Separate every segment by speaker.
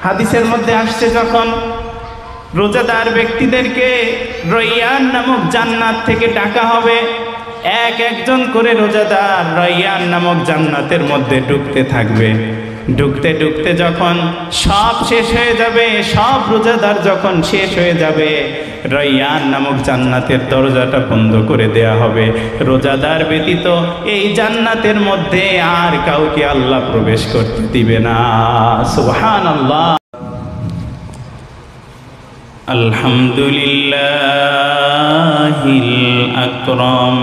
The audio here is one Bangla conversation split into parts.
Speaker 1: হাদিসের মধ্যে আসছে, যখন রোজাদার ব্যক্তিদেরকে রায়্যান নামক জান্নাত থেকে ডাকা হবে, একজন করে রোজাদার রায়্যান নামক জান্নাতের মধ্যে ঢুকতে থাকবে। ঢুকতে ঢুকতে যখন সব শেষ হয়ে যাবে, সব রোজাদার যখন শেষ হয়ে যাবে, রায়্যান নামক জান্নাতের দরজাটা বন্ধ করে দেয়া হবে। রোজাদার ব্যতীত এই জান্নাতের মধ্যে আর কাউকে আল্লাহ প্রবেশ করতে দিবে না। সুবহানাল্লাহ। আলহামদুলিল্লাহিল আকরাম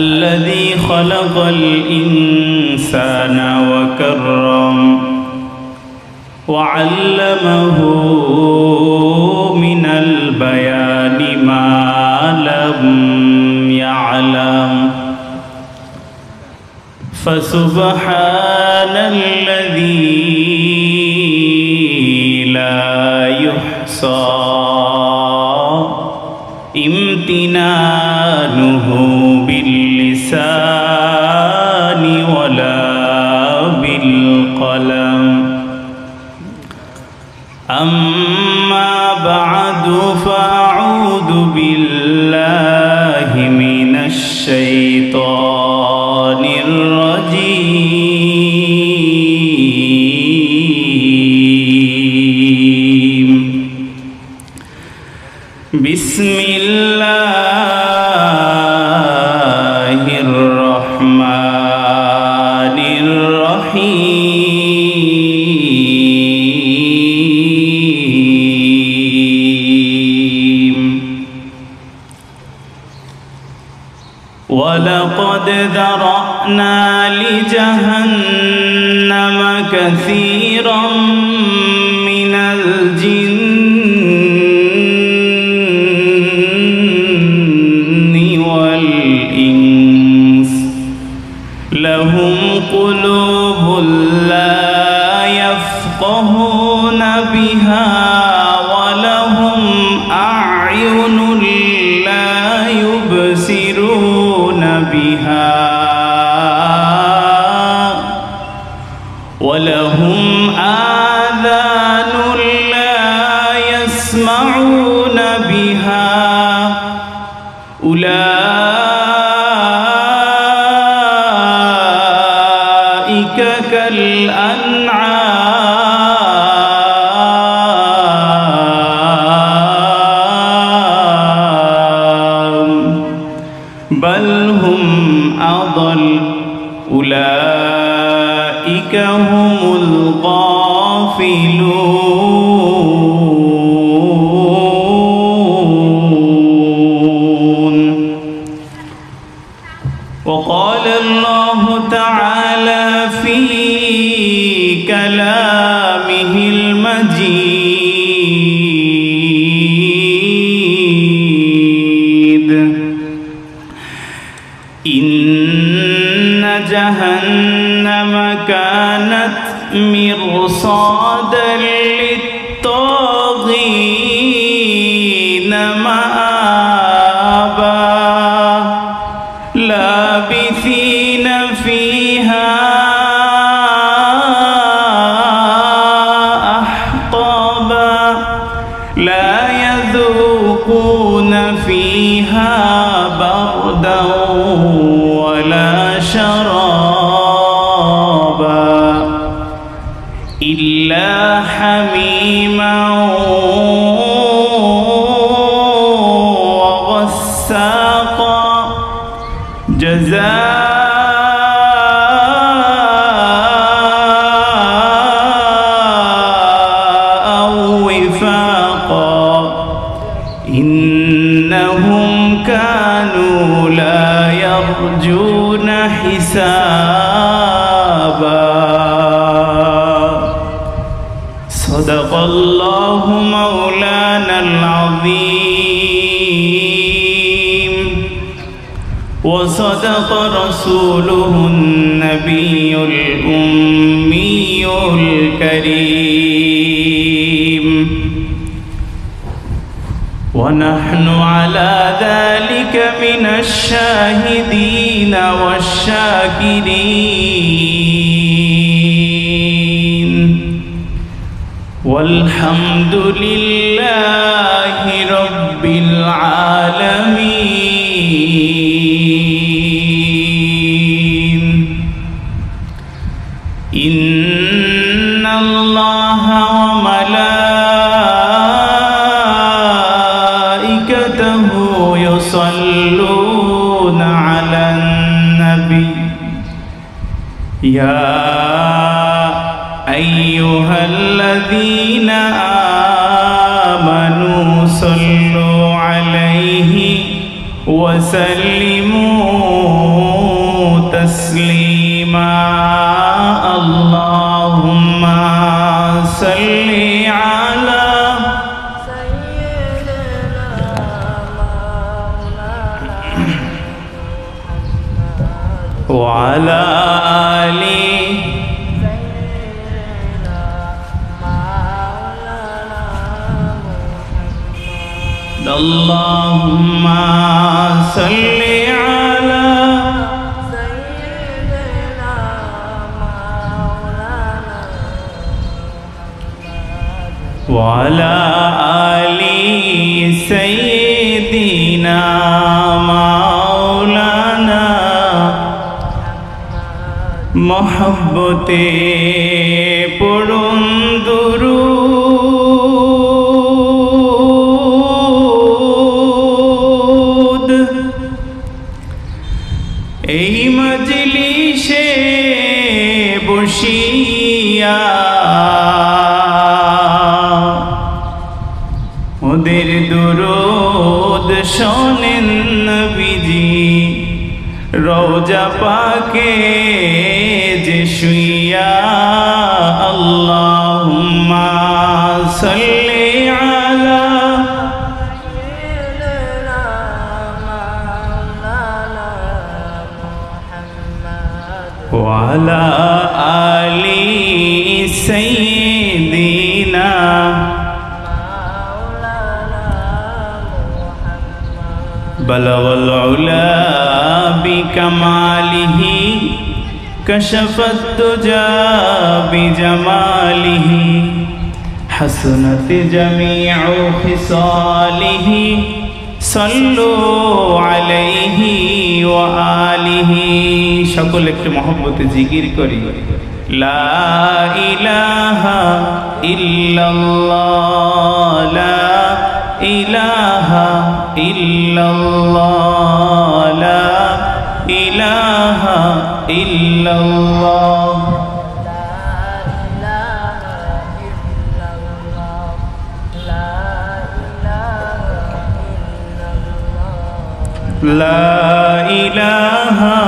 Speaker 1: الذي خلق الإنسان وكرم وعلمه من البيان ما لم يعلم فسبحان الذي لا يحصى امتنانه باللسان ولا بالقلم أما بعد فأعوذ بالله من الشيطان الرجيم بسم الله الرحمن الرحيم ولقد ذرأنا لجهنم كثيرا من الجن والإنس لهم قلوب لا يفقهون بها ولهم أعين لا يبصرون بها ولهم آذان لا يسمعون بها أولئك كالأنعام بل هم أضل أولئك هم الغافلون وقال الله تعالى في كلامه المجيد إن جهنم كانت مرصادا للطاغين مآبا لابثين فيها أحقابا لا يذوقون فيها بردا ولا شرابا إلا حميما وغساقا جزاء وفاقا إنهم كانوا لا يرجون حسابا صدق الله مولانا العظيم وصدق رسوله النبي الأمي الكريم ونحن على ذلك من الشاهدين والشاكرين والحمد لله رب العالمين إن الله وملائكته يصلون على النبي يا أيها الذين آمنوا صلوا عليه وسلموا تسليما اللهم صل على وعلى آله اللهم صل على سيدنا مولانا وعلى آل سيدنا مولانا محبته পড়ুন দুরূদ এই মজলিসে বসিয়া ওদের দুরূদ শোনেন নবীজি রওজা পাকে যে শুইয়া আল্লাহুম্মা সাল্লি আলা সাইয়্যিদিনা মাওলানা মুহাম্মদ ওয়া আলা আলি সাইয়্যিদিনা মাওলানা মুহাম্মদ বালাগাল উলা بكماله كشف الدجى بجماله حسنت جميع خصاله صلوا عليه وآله সকল একটু মহব্বতে জিকির করি লা ইলাহা ইল্লাল্লাহ লা ইলাহা ইল্লাল্লাহ লা ইলাহা ইল্লাল্লাহ লা ইলাহা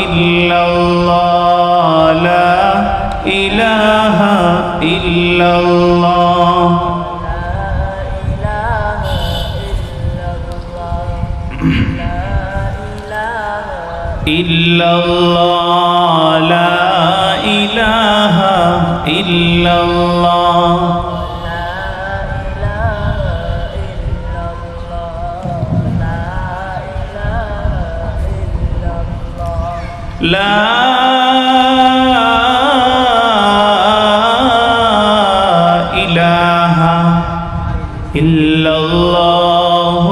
Speaker 1: ইল্লাল্লাহ লা ইলাহা ইল্লাল্লাহ illallah la ilaha illallah la ilaha illallah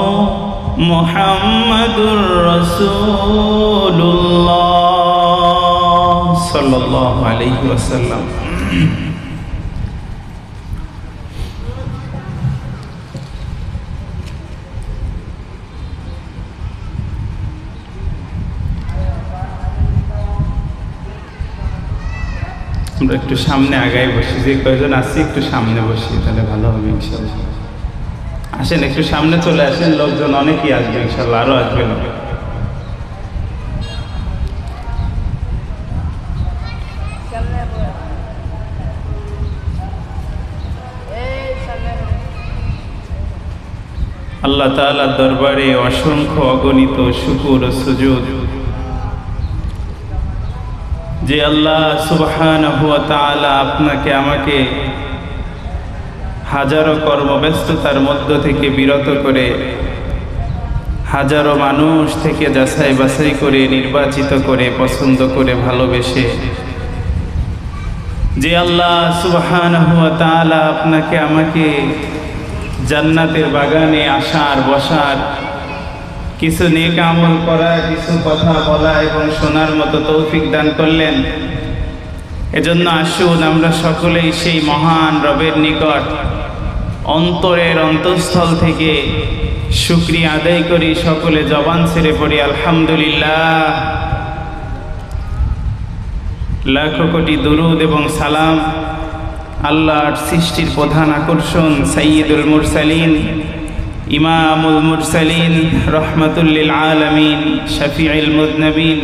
Speaker 1: Muhammadur Rasulullah sallallahu alaihi wasallam আমরা একটু সামনে আগাই বসি যে কয়জন আছি একটু সামনে বসি তাহলে ভালো হবে ইনশাআল্লাহ আসেন একটু সামনে চলে আসেন লোকজন অনেকেই আসবে ইনশাআল্লাহ আরো আসবে লোক আল্লাহ তাআলার দরবারে অসংখ্য অগণিত শুকর ও সুজুদ যে আল্লাহ সুবহানাহু ওয়া তাআলা আপনাকে আমাকে হাজারো কর্মব্যস্ততার মধ্য থেকে বিরত করে হাজারো মানুষ থেকে যাচাই বাছাই করে নির্বাচিত করে পছন্দ করে ভালোবেসে যে আল্লাহ সুবহানাহু ওয়া তাআলা আপনাকে আমাকে জান্নাতের বাগানে আসার বসার, কিছু নেক আমল করা, কিছু কথা বলা এবং শোনার মতো তৌফিক দান করলেন। এজন্য আসুন আমরা সকলেই সেই মহান রবের নিকট অন্তরের অন্তঃস্থল থেকে শুকরিয়া আদায় করি, সকলে জবান ছেড়ে পড়ি আলহামদুলিল্লাহ। লাখো কোটি দুরুদ এবং সালাম আল্লাহর সৃষ্টির প্রধান আকর্ষণ সাইয়্যিদুল মুরসালিন, ইমামুল মুরসালিন, রহমাতুল লিল আলামিন, শফিউল মুযনিবিন,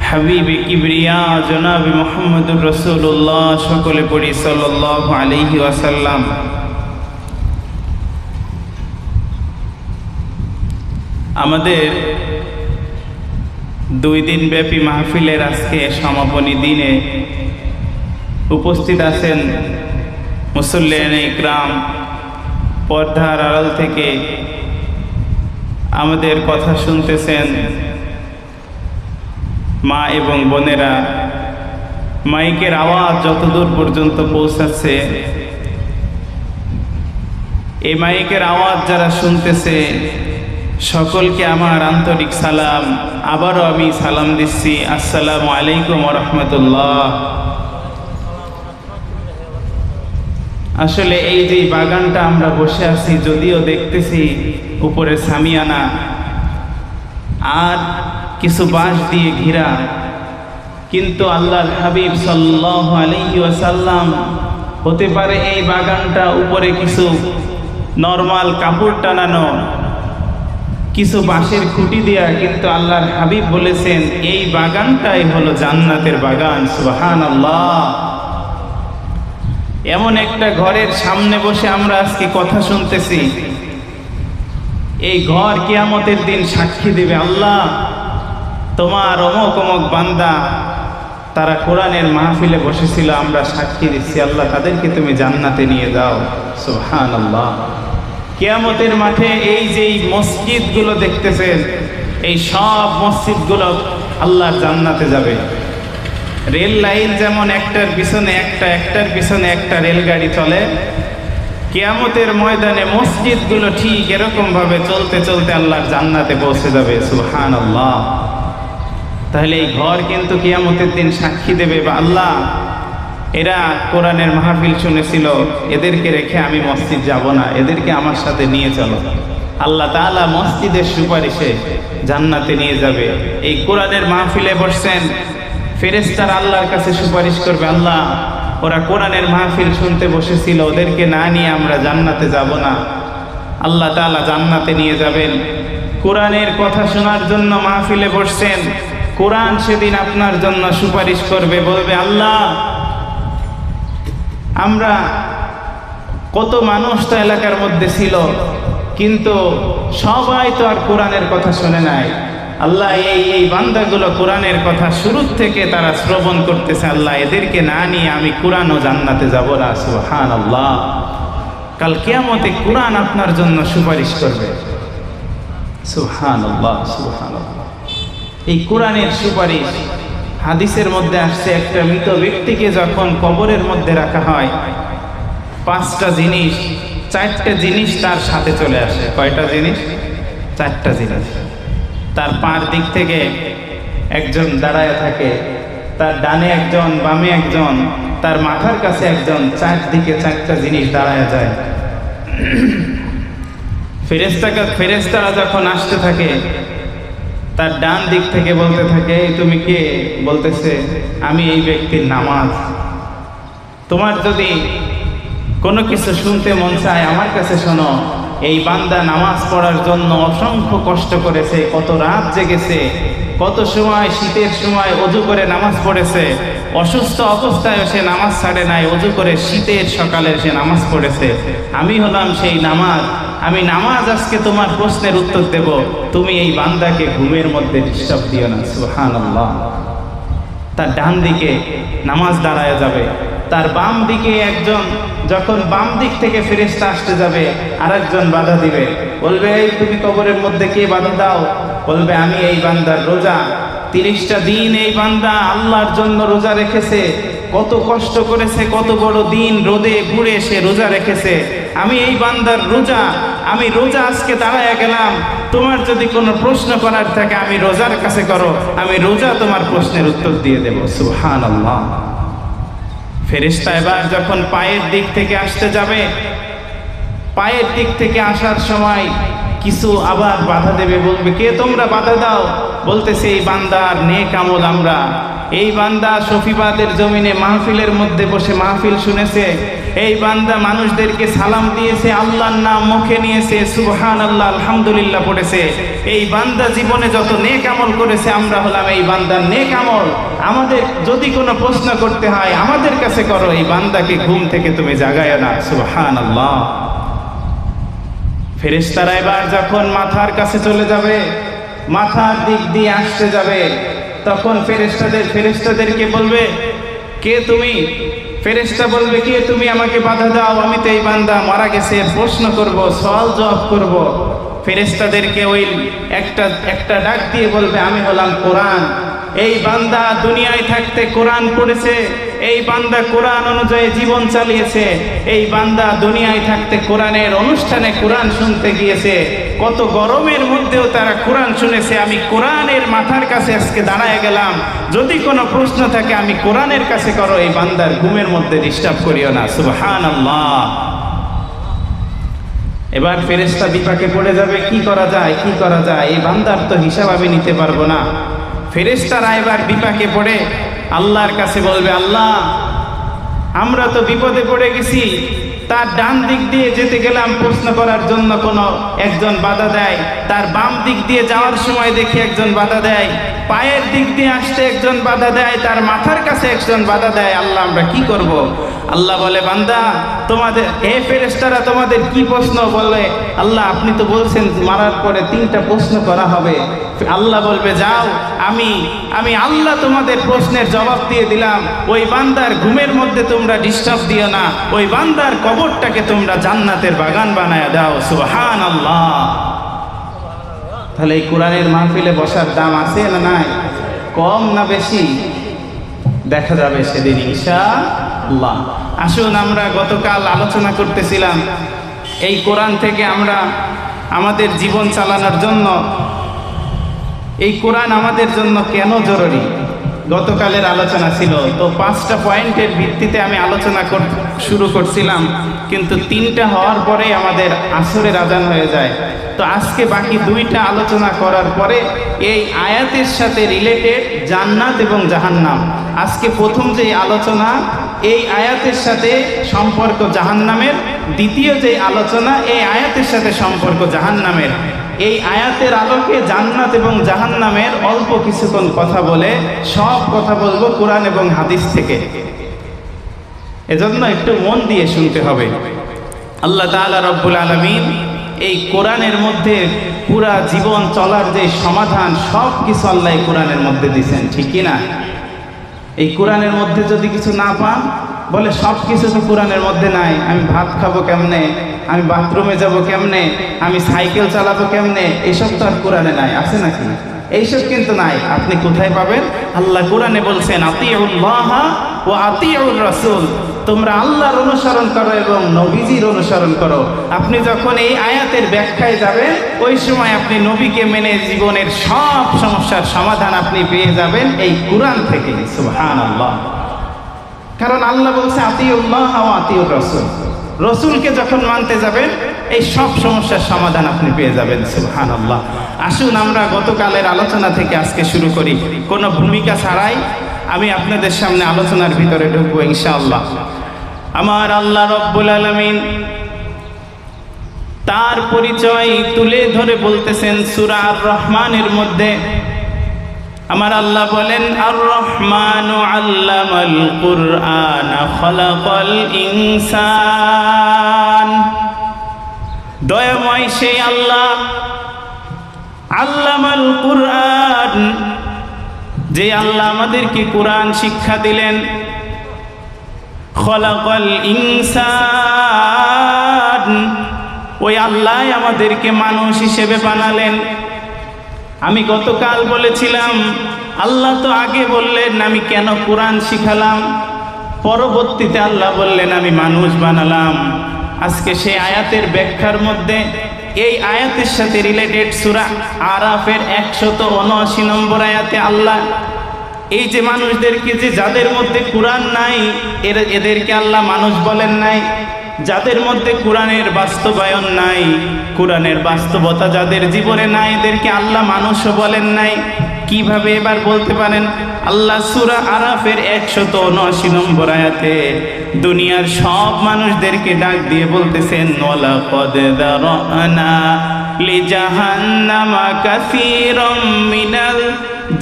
Speaker 1: হাবিবে কিবরিয়া জনাব মুহাম্মদুর রাসূলুল্লাহ, সকলে পড়ি সাল্লাল্লাহু আলাইহি ওয়াসাল্লাম। আমাদের 2 দিন ব্যাপী মাহফিলের আজকে সমাপনী দিনে উপস্থিত আছেন মুসল্লিয়ানে ইকরাম, পর্দার আড়াল থেকে আমাদের কথা শুনতেছেন মা এবং বোনেরা। মাইকের আওয়াজ যতদূর পর্যন্ত পৌঁছাচ্ছে, এই মাইকের আওয়াজ যারা শুনতেছে সকলকে আমার আন্তরিক সালাম। আবারও আমি সালাম দিচ্ছি, আসসালামু আলাইকুম ওয়া রাহমাতুল্লাহ। আসলে এই যে বাগানটা আমরা বসে আছি, যদিও দেখতেছি উপরে সামিয়ানা আর কিছু বাঁশ দিয়ে ঘেরা, কিন্তু আল্লাহর হাবিব সাল্লাল্লাহু আলাইহি ওয়াসাল্লাম, হতে পারে এই বাগানটা উপরে কিছু নরমাল কাপড় টানানো, কিছু বাঁশের খুঁটি দেয়া, কিন্তু আল্লাহর হাবিব বলেছেন এই বাগানটাই হলো জান্নাতের বাগান। সুবহানাল্লাহ। এমন একটা ঘরের সামনে বসে আমরা আজকে কথা শুনতেছি, এই ঘর কিয়ামতের দিন সাক্ষী দেবে, আল্লাহ তোমার অমুক অমুক বান্দা তারা কোরআনের মাহফিলে বসেছিল, আমরা সাক্ষী দিচ্ছি, আল্লাহ তাদেরকে তুমি জান্নাতে নিয়ে যাও। সুবহানাল্লাহ। কিয়ামতের মাঠে এই যে মসজিদগুলো দেখতেছেন, এই সব মসজিদগুলো আল্লাহর জান্নাতে যাবে। রেল লাইন যেমন একটার পিছনে একটা, একটার পিছনে একটা রেলগাড়ি চলে, কিয়ামতের ময়দানে মসজিদগুলো ঠিক এরকম ভাবে চলতে চলতে আল্লাহর জান্নাতে পৌঁছে যাবে। সুবহানাল্লাহ। তাহলে এই ঘর কিন্তু কিয়ামতের দিন সাক্ষী দেবে, বা আল্লাহ এরা কোরআনের মাহফিল শুনেছিল, এদেরকে রেখে আমি মসজিদ যাব না, এদেরকে আমার সাথে নিয়ে চলো। আল্লাহ তাআলা মসজিদের সুপারিশে জান্নাতে নিয়ে যাবে। এই কোরআনের মাহফিলে বসছেন, ফেরেশতারা আল্লাহর কাছে সুপারিশ করবে, আল্লাহ ওরা কোরআনের মাহফিল শুনতে বসেছিল, ওদেরকে না নিয়ে আমরা জান্নাতে যাব না। আল্লাহ তাআলা জান্নাতে নিয়ে যাবেন। কোরআনের কথা শোনার জন্য মাহফিলে বসছেন, কোরআন সেদিন আপনার জন্য সুপারিশ করবে, বলবে আল্লাহ আমরা কত মানুষ তো এলাকার মধ্যে ছিল, কিন্তু সবাই তো আর কোরআনের কথা শোনে নাই। আল্লাহ এই বান্দাগুলো কোরআনের কথা শুরু থেকে তারা শ্রবণ করতেছে, আল্লাহ এদেরকে না নিয়ে আমি কোরআন ও জান্নাতে যাব না। সুবহানাল্লাহ। কাল কিয়ামতে কোরআন আপনার জন্য সুপারিশ করবে। সুবহানাল্লাহ, সুবহানাল্লাহ। এই কোরআনের সুপারিশ হাদিসের মধ্যে আসছে, একটা মৃত ব্যক্তিকে যখন কবরের মধ্যে রাখা হয়, 5টা জিনিস, 4টা জিনিস তার সাথে চলে আসে। কয়টা জিনিস? 4টা জিনিস। তার পার দিক থেকে একজন দাঁড়ায় থাকে, তার ডানে একজন, বামে একজন, তার মাথার কাছে একজন, 4 দিকে 4টা জিনিস দাঁড়ায় যায়। ফেরেশতারা যখন আসতে থাকে, তার ডান দিক থেকে বলতে থাকে, তুমি কে? বলতেছে আমি এই ব্যক্তির নামাজ। তোমার যদি কোনো কিছু শুনতে মন চায় আমার কাছে শোনো। এই বান্দা নামাজ পড়ার জন্য অসংখ্য কষ্ট করেছে, কত রাত জেগেছে, কত সময় শীতের সময় অজু করে নামাজ পড়েছে, অসুস্থ অবস্থায় সে নামাজ ছাড়ে নাই, অজু করে শীতের সকালে সে নামাজ পড়েছে। আমি হলাম সেই নামাজ। আমি নামাজ আজকে তোমার প্রশ্নের উত্তর দেব, তুমি এই বান্দাকে ঘুমের মধ্যে ডিস্টার্ব দিও না। সুবহানাল্লাহ। তার ডান দিকে নামাজ দাঁড়ায় যাবে, তার বাম দিকে একজন, যখন বাম দিক থেকে ফেরেশতা আসতে যাবে আরেকজন বাধা দিবে, বলবে এই তুমি কবরের মধ্যে কে বাধা দাও? বলবে আমি এই বান্দার রোজা, 30টা দিন এই বান্দা আল্লাহর জন্য রোজা রেখেছে, কত কষ্ট করেছে, কত বড় দিন রোদে পুড়ে সে রোজা রেখেছে। আমি এই বান্দার রোজা, আমি রোজা আজকে দাঁড়ায় গেলাম, তোমার যদি কোনো প্রশ্ন করার থাকে আমি রোজার কাছে করো, আমি রোজা তোমার প্রশ্নের উত্তর দিয়ে দেব। সুবহানাল্লাহ। ফেরেশতা এবার যখন পায়ের দিক থেকে আসতে যাবে, পায়ের দিক থেকে আসার সময় কিছু আবার বাধা দেবে, বলবে কে তোমরা বাধা দাও? বলতেছে এই বান্দার নেক আমল। আমরা এই বান্দা শফিবাদের জমিনে মাহফিলের মধ্যে বসে মাহফিল শুনেছে, এই বান্দা মানুষদেরকে সালাম দিয়েছে, আল্লাহর নাম মুখে নিয়েছে, সুবহানাল্লাহ আলহামদুলিল্লাহ পড়েছে। এই বান্দা জীবনে যত নেক আমল করেছে আমরা হলাম এই বান্দার নেক আমল। আমাদের যদি কোনো প্রশ্ন করতে হয় আমাদের কাছে করো, এই বান্দাকে ঘুম থেকে তুমি জাগায় না। সুবহানাল্লাহ। ফেরেশতারা এবার যখন মাথার কাছে চলে যাবে, মাথার দিক দিয়ে আসতে যাবে, তখন ফেরেশতাদেরকে বলবে কে তুমি? ফেরেশতা বলবে কে তুমি? আমাকে বাধা দাও, আমি তো এই বান্দা মারা গেছে, প্রশ্ন করব, সওয়াল জবাব করব। ফেরেশতাদেরকে ওই একটা ডাক দিয়ে বলবে আমি হলাম কোরআন। এই বান্দা দুনিয়ায় থাকতে কোরআন পড়েছে, এই বান্দা কোরআন অনুযায়ী জীবন চালিয়েছে, এই বান্দা দুনিয়ায় থাকতে কোরআনের অনুষ্ঠানে কোরআন শুনতে গিয়েছে, কত গরমের মধ্যেও তারা কোরআন শুনেছে। আমি কোরআনের মাথার কাছে আজকে দাঁড়ায় গেলাম, যদি কোনো প্রশ্ন থাকে আমি কোরআনের কাছে করো, এই বান্দার ঘুমের মধ্যে ডিস্টার্ব করিও না। সুবহানাল্লাহ। এবার ফেরেশতা বিপাকে পড়ে যাবে, কি করা যায়, কি করা যায়, এই বান্দার তো হিসাব আমি নিতে পারবো না। ফেরেশতারা এবার বিপাকে পড়ে আল্লাহর কাছে বলবে আল্লাহ আমরা তো বিপদে পড়ে গেছি, তার ডান দিক দিয়ে যেতে গেলাম প্রশ্ন করার জন্য কোনো একজন বাধা দেয়, তার বাম দিক দিয়ে যাওয়ার সময় দেখি একজন বাধা দেয়, পায়ের দিক দিয়ে আসতে একজন বাধা দেয়, তার মাথার কাছে একজন বাধা দেয়। আল্লাহ আমরা কি করব? আল্লাহ বলে বান্দা তোমাদের হে ফেরেশতারা তোমাদের কি প্রশ্ন? বলে আল্লাহ আপনি তো বলছেন মারার পরে 3টা প্রশ্ন করা হবে। আল্লাহ বলবে যাও, আমি আল্লাহ তোমাদের প্রশ্নের জবাব দিয়ে দিলাম। ওই বান্দার ঘুমের মধ্যে তোমরা ডিস্টার্ব দিও না, ওই বান্দার কবরটাকে তোমরা জান্নাতের বাগান বানায় দাও। সুবহানাল্লাহ। তাহলে এই কোরআনের মাহফিলে বসার দাম আছে না নাই? কম না বেশি? দেখা যাবে সেদিন ইনশাআল্লাহ। আসুন, আমরা গতকাল আলোচনা করতেছিলাম এই কোরআন থেকে আমরা আমাদের জীবন চালানোর জন্য এই কোরআন আমাদের জন্য কেন জরুরি, গতকালের আলোচনা ছিল। তো 5টা পয়েন্টের ভিত্তিতে আমি আলোচনা শুরু করছিলাম, কিন্তু 3টা হওয়ার পরে আমাদের আসরের আজান হয়ে যায়। তো আজকে বাকি 2টা আলোচনা করার পরে এই আয়াতের সাথে রিলেটেড জান্নাত এবং জাহান্নাম। আজকে প্রথম যে আলোচনা এই আয়াতের সাথে সম্পর্ক জাহান্নামের, দ্বিতীয় যে আলোচনা এই আয়াতের সাথে সম্পর্ক জাহান্নামের। এই আয়াতের আলোকে জান্নাত এবং জাহান্নামের অল্প কিছুক্ষণ কথা বলে সব কথা বলবো কোরআন এবং হাদিস থেকে। এজন্য একটু মন দিয়ে শুনতে হবে। আল্লাহ তাআলা রব্বুল আলামিন এই কোরআনের মধ্যে পুরা জীবন চলার যে সমাধান সব কিছু আল্লাহ কোরআনের মধ্যে দিয়েছেন, ঠিক কি না? এই কোরআনের মধ্যে যদি কিছু না পান, বলে সব কিছু তো কোরআনের মধ্যে নাই, আমি ভাত খাবো কেমনে, আমি বাথরুমে যাব কেমনে, আমি সাইকেল চালাবো কেমনে, এসব তো আর কোরআনে নাই। আছে নাকি? এইসব কিন্তু নাই। আপনি কোথায় পাবেন? আল্লাহ কোরআনে বলছেন আতিউল্লাহ ওয়া আতিউর রাসূল, তোমরা আল্লাহর অনুসরণ করো এবং নবীজির অনুসরণ করো। আপনি যখন এই আয়াতের ব্যাখ্যায় যাবেন ওই সময় আপনি নবীকে মেনে জীবনের সব সমস্যার সমাধান আপনি পেয়ে যাবেন এই কোরআন থেকে। সুবহানাল্লাহ। কারণ আল্লাহ বলছে আতিউল্লাহ ওয়া আতিউর রাসূল, রসুলকে যখন মানতে যাবেন এই সব সমস্যার সমাধান আপনি পেয়ে যাবেন। সুবহানাল্লাহ। আসুন আমরা গতকালের আলোচনা থেকে আজকে শুরু করি, কোনো ভূমিকা ছাড়াই আমি আপনাদের সামনে আলোচনার ভিতরে ঢুকবো ইনশাআল্লাহ। আমার আল্লাহ রব্বুল আলামিন তার পরিচয় তুলে ধরে বলতেছেন সূরা আর রহমানের মধ্যে। আমার আল্লাহ বলেন আর রহমানু আল্লামাল কুরআন খালাকাল ইনসান, দয়াময় সেই আল্লাহ আল্লামাল কুরআন, যে আল্লাহ আমাদেরকে কোরআন শিক্ষা দিলেন। খালাকাল ইনসান, ওই আল্লাহ আমাদেরকে মানুষ হিসেবে বানালেন। আমি গতকাল বলেছিলাম আল্লাহ তো আগে বললেন আমি কেন কোরআন শিখালাম, পরবর্তীতে আল্লাহ বললেন আমি মানুষ বানালাম। আজকে সেই আয়াতের ব্যাখ্যার মধ্যে এই আয়াতের সাথে রিলেটেড সূরা আরাফের 179 নম্বর আয়াতে আল্লাহ এই যে মানুষদেরকে, যে যাদের মধ্যে কোরআন নাই এদেরকে আল্লাহ মানুষ বলেন নাই, যাদের মধ্যে কোরআনের বাস্তবায়ন নাই, কোরআনের বাস্তবতা যাদের জীবনে নাই, এদেরকে আল্লাহ মানুষও বলেন নাই। কিভাবে এবার বলতে পারেন? আল্লাহ সূরা আরাফের 179 নম্বর আয়াতে দুনিয়ার সব মানুষদেরকে ডাক দিয়ে বলতেছেন ওয়ালাকাদ যারানা লিজাহান্নামা কাসীরাম মিনাল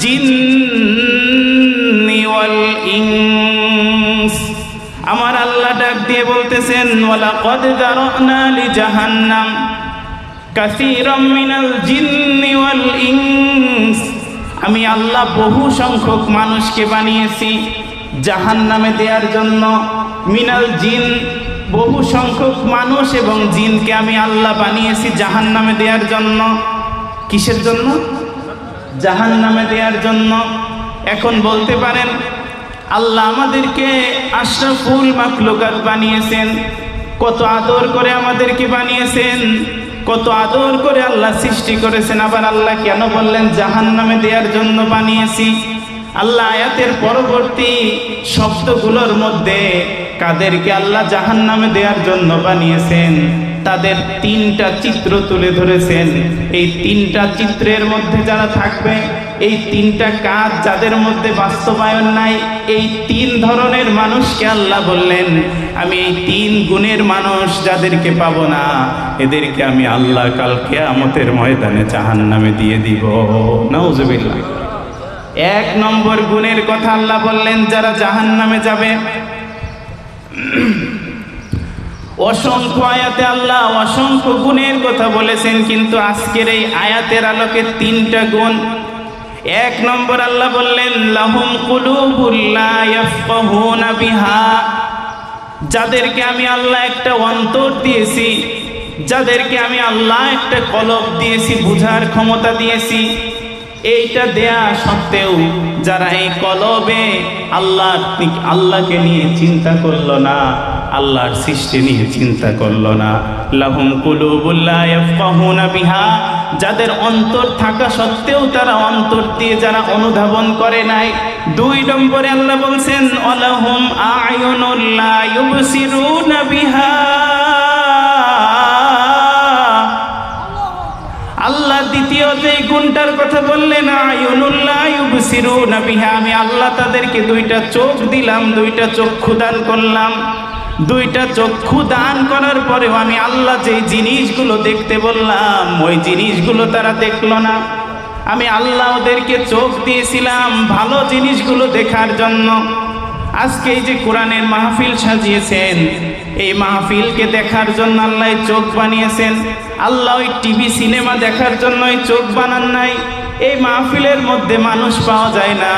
Speaker 1: জিন্নি ওয়াল ইনস। আমার আল্লাহ ডাক দিয়ে বলতেছেন ওয়ালাকাদ যারানা লিজাহান্নাম কাসীরাম মিনাল জিন্নি ওয়াল ইনস। আমি আল্লাহ বহু সংখ্যক মানুষকে বানিয়েছি জাহান্নামে দেওয়ার জন্য। মিনাল জিন, বহু সংখ্যক মানুষ এবং জিনকে আমি আল্লাহ বানিয়েছি জাহান্নামে দেওয়ার জন্য। কিসের জন্য? জাহান্নামে দেওয়ার জন্য। এখন বলতে পারেন আল্লাহ আমাদেরকে আশরাফুল মাখলুকাত বানিয়েছেন, কত আদর করে আমাদেরকে বানিয়েছেন, কত আদর করে আল্লাহ সৃষ্টি করেছেন। আবার আল্লাহ কেন বললেন জাহান্নামে দেওয়ার জন্য বানিয়েছি? আল্লাহ আয়াতের পরবর্তী শব্দগুলোর মধ্যে কাদেরকে আল্লাহ জাহান্নামে দেওয়ার জন্য বানিয়েছেন তাদের 3টা চিত্র তুলে ধরেছেন। এই 3টা চিত্রের মধ্যে যারা থাকবে, এই 3টা কাজ যাদের মধ্যে বাস্তবায়ন নাই, এই 3 ধরনের মানুষকে আল্লাহ বললেন আমি এই 3 গুণের মানুষ যাদেরকে পাবো না এদেরকে আমি আল্লাহ কাল কিয়ামতের ময়দানে জাহান্নামে দিয়ে দিব। নাউজুবিল্লাহ। 1 নম্বর গুণের কথা আল্লাহ বললেন যারা জাহান্নামে যাবে। অসংখ্য আয়াতে আল্লাহ অসংখ্য গুণের কথা বলেছেন, কিন্তু আজকের এই আয়াতের আলোকে 3টা গুণ। 1 নম্বর আল্লাহ বললেন লাহুম কুলুবুল লা ইয়াফকাহুনা বিহা। যাদেরকে আমি আল্লাহ একটা অন্তর দিয়েছি, যাদেরকে আমি আল্লাহ একটা কলব দিয়েছি, বুঝার ক্ষমতা দিয়েছি, এইটা দেয়া সত্ত্বেও যারা এই কলবে আল্লাহকে নিয়ে চিন্তা করলো না, আল্লাহর সৃষ্টি নিয়ে চিন্তা করলো না। লাহুম কুলুবুল লা ইয়াফকাহুনা বিহা, যাদের অন্তর থাকা সত্ত্বেও তারা অন্তর দিয়ে যারা অনুধাবন করে নাই। 2 নম্বরে আল্লাহ বলছেন ওয়ালাহুম আ'য়ুনুল লা ইউবসিরুনা বিহা। আল্লাহ দ্বিতীয় যে গুণটার কথা বললেন আ'য়ুনুল লা ইউবসিরুনা বিহা, আমি আল্লাহ তাদেরকে 2টা চোখ দিলাম, 2টা চক্ষু দান করলাম। 2টা চক্ষু দান করার পরেও আমি আল্লাহ যে জিনিসগুলো দেখতে বললাম ওই জিনিসগুলো তারা দেখলো না। আমি আল্লাহ ওদেরকে চোখ দিয়েছিলাম ভালো জিনিসগুলো দেখার জন্য। আজকে এই যে কোরআনের মাহফিল সাজিয়েছেন, এই মাহফিলকে দেখার জন্য আল্লাহ চোখ বানিয়েছেন। আল্লাহ ওই টিভি সিনেমা দেখার জন্য চোখ বানান নাই। এই মাহফিলের মধ্যে মানুষ পাওয়া যায় না,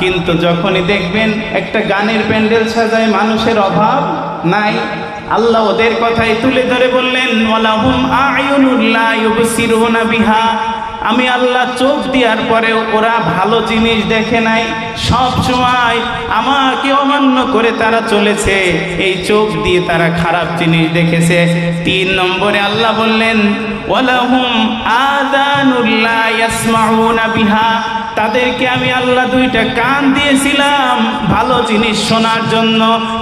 Speaker 1: কিন্তু যখনই দেখবেন একটা গানের প্যান্ডেল সাজায় মানুষের অভাব নাই। আল্লাহ ওদের কথাই তুলে ধরে বললেন ওয়ালাহুম আ'য়ুনুল লা ইউবসিরুনা বিহা। আমি আল্লাহ চোখ দেওয়ার পরেও ওরা ভালো জিনিস দেখে নাই, সব সময় আমাকে অমান্য করে তারা চলেছে, এই চোখ দিয়ে তারা খারাপ জিনিস দেখেছে। 3 নম্বরে আল্লাহ বললেন ওয়ালাহুম আযানুল লা ইয়াসমাউনা বিহা। তাদেরকে আমি আল্লাহ 2টা কান দিয়েছিলাম ভালো জিনিস শোনার জন্য,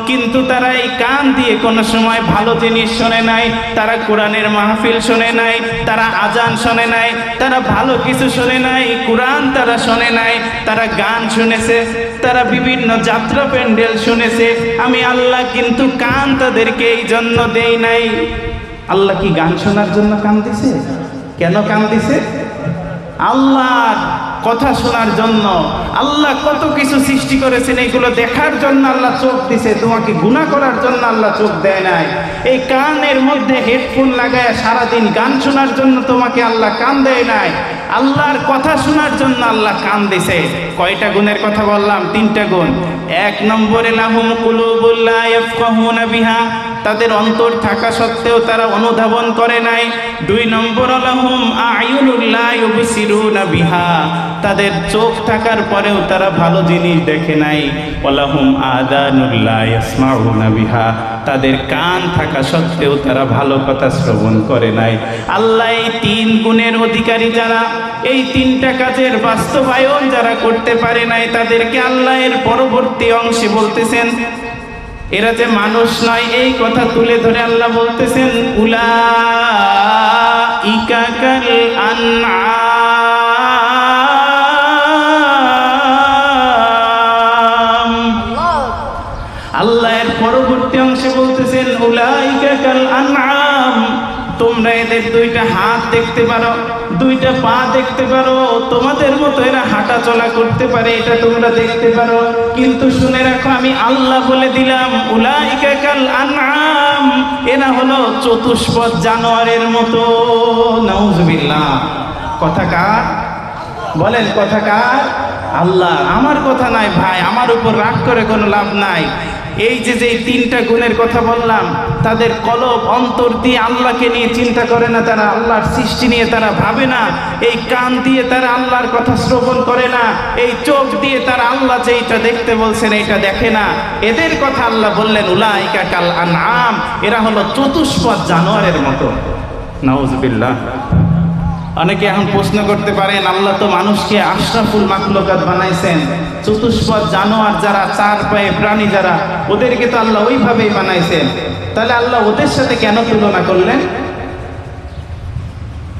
Speaker 1: কিন্তু তারা এই কান দিয়ে কোনো সময় ভালো জিনিস শোনে নাই। তারা কোরআনের মাহফিল শোনে নাই, তারা আজান শোনে নাই, তারা ভালো কিছু শোনে নাই, কোরআন তারা শোনে নাই, তারা গান শুনেছে, তারা বিভিন্ন যাত্রা প্যান্ডেল শুনেছে। আমি আল্লাহ কিন্তু কান তাদেরকে এই জন্য দেই নাই। আল্লাহ কি গান শোনার জন্য কান দিছে? কেন কান দিছে? আল্লাহর কথা শোনার জন্য। আল্লাহ কত কিছু সৃষ্টি করেছেন এইগুলো দেখার জন্য আল্লাহ চোখ দিছে, তোমাকে গুনাহ করার জন্য আল্লাহ চোখ দেয় নাই। এই কানের মধ্যে হেডফোন লাগায় সারাদিন গান শোনার জন্য তোমাকে আল্লাহ কান দেয় নাই, আল্লাহর কথা শোনার জন্য আল্লাহ কান দিছে। কয়টা গুণের কথা বললাম? 3টা গুণ। 1 নম্বরে লাহুম কুলুবুল লা ইয়াফকাহুনা বিহা, তাদের অন্তর থাকা সত্ত্বেও তারা অনুধাবন করে নাই। 2 নম্বর লাহুম আ'য়ুনুন লা ইউবসিরুনা বিহা, তাদের চোখ থাকার পরেও তারা ভালো জিনিস দেখে নাই। ওয়ালাহুম আযানুন লা ইয়াসমাউনা বিহা, তাদের কান থাকা সত্ত্বেও তারা ভালো কথা শ্রবণ করে নাই। আল্লাহ এই 3 গুণের অধিকারী যারা, এই 3টা কাজের বাস্তবায়ন যারা করতে পারে নাই, তাদেরকে আল্লাহ এর পরবর্তী অংশে বলতেছেন এরা যে মানুষ নয়, এই কথা তুলে ধরে আল্লাহ বলতেছেন উলাইকা কাল আনআম। আল্লাহ এর পরবর্তী অংশে বলতেছেন উলাইকা কাল আনআম, তোমরা এদের 2টা হাত দেখতে পারো, 2টা পা দেখতে পারো, তোমাদের মতো এরা হাঁটা চলা করতে পারে, এটা তোমরা দেখতে পারো, কিন্তু শুনে রাখো আমি আল্লাহ বলে দিলাম উলাইকা কাল আনআম, এরা হলো চতুষ্পদ জানোয়ারের মতো। নাউজুবিল্লাহ। কথা কার? বলেন কথা কার? আল্লাহ। আমার কথা নাই ভাই, আমার উপর রাগ করে কোনো লাভ নাই। এই যে 3টা গুণের কথা বললাম, তাদের কলব অন্তর দিয়ে আল্লাহকে নিয়ে চিন্তা করে না, তারা আল্লাহর সৃষ্টি নিয়ে তারা ভাবে না, এই কান দিয়ে তারা আল্লাহর কথা শ্রবণ করে না, এই চোখ দিয়ে তারা আল্লাহ যেটা দেখতে বলছেন এটা দেখে না। এদের কথা আল্লাহ বললেন উলাইকা কাল আনআম, এরা হলো চতুষ্পদ জানোয়ারের মতো। নাউজুবিল্লাহ। অনেকে এখন প্রশ্ন করতে পারেন আল্লাহ তো মানুষকে আশরাফুল মাখলুকাত বানাইছেন, চতুষ্পদ জানোয়ার যারা, 4 পায়ে প্রাণী যারা, ওদেরকে তো আল্লাহ ওইভাবেই বানাইছেন, তাহলে আল্লাহ ওদের সাথে কেন তুলনা করলেন?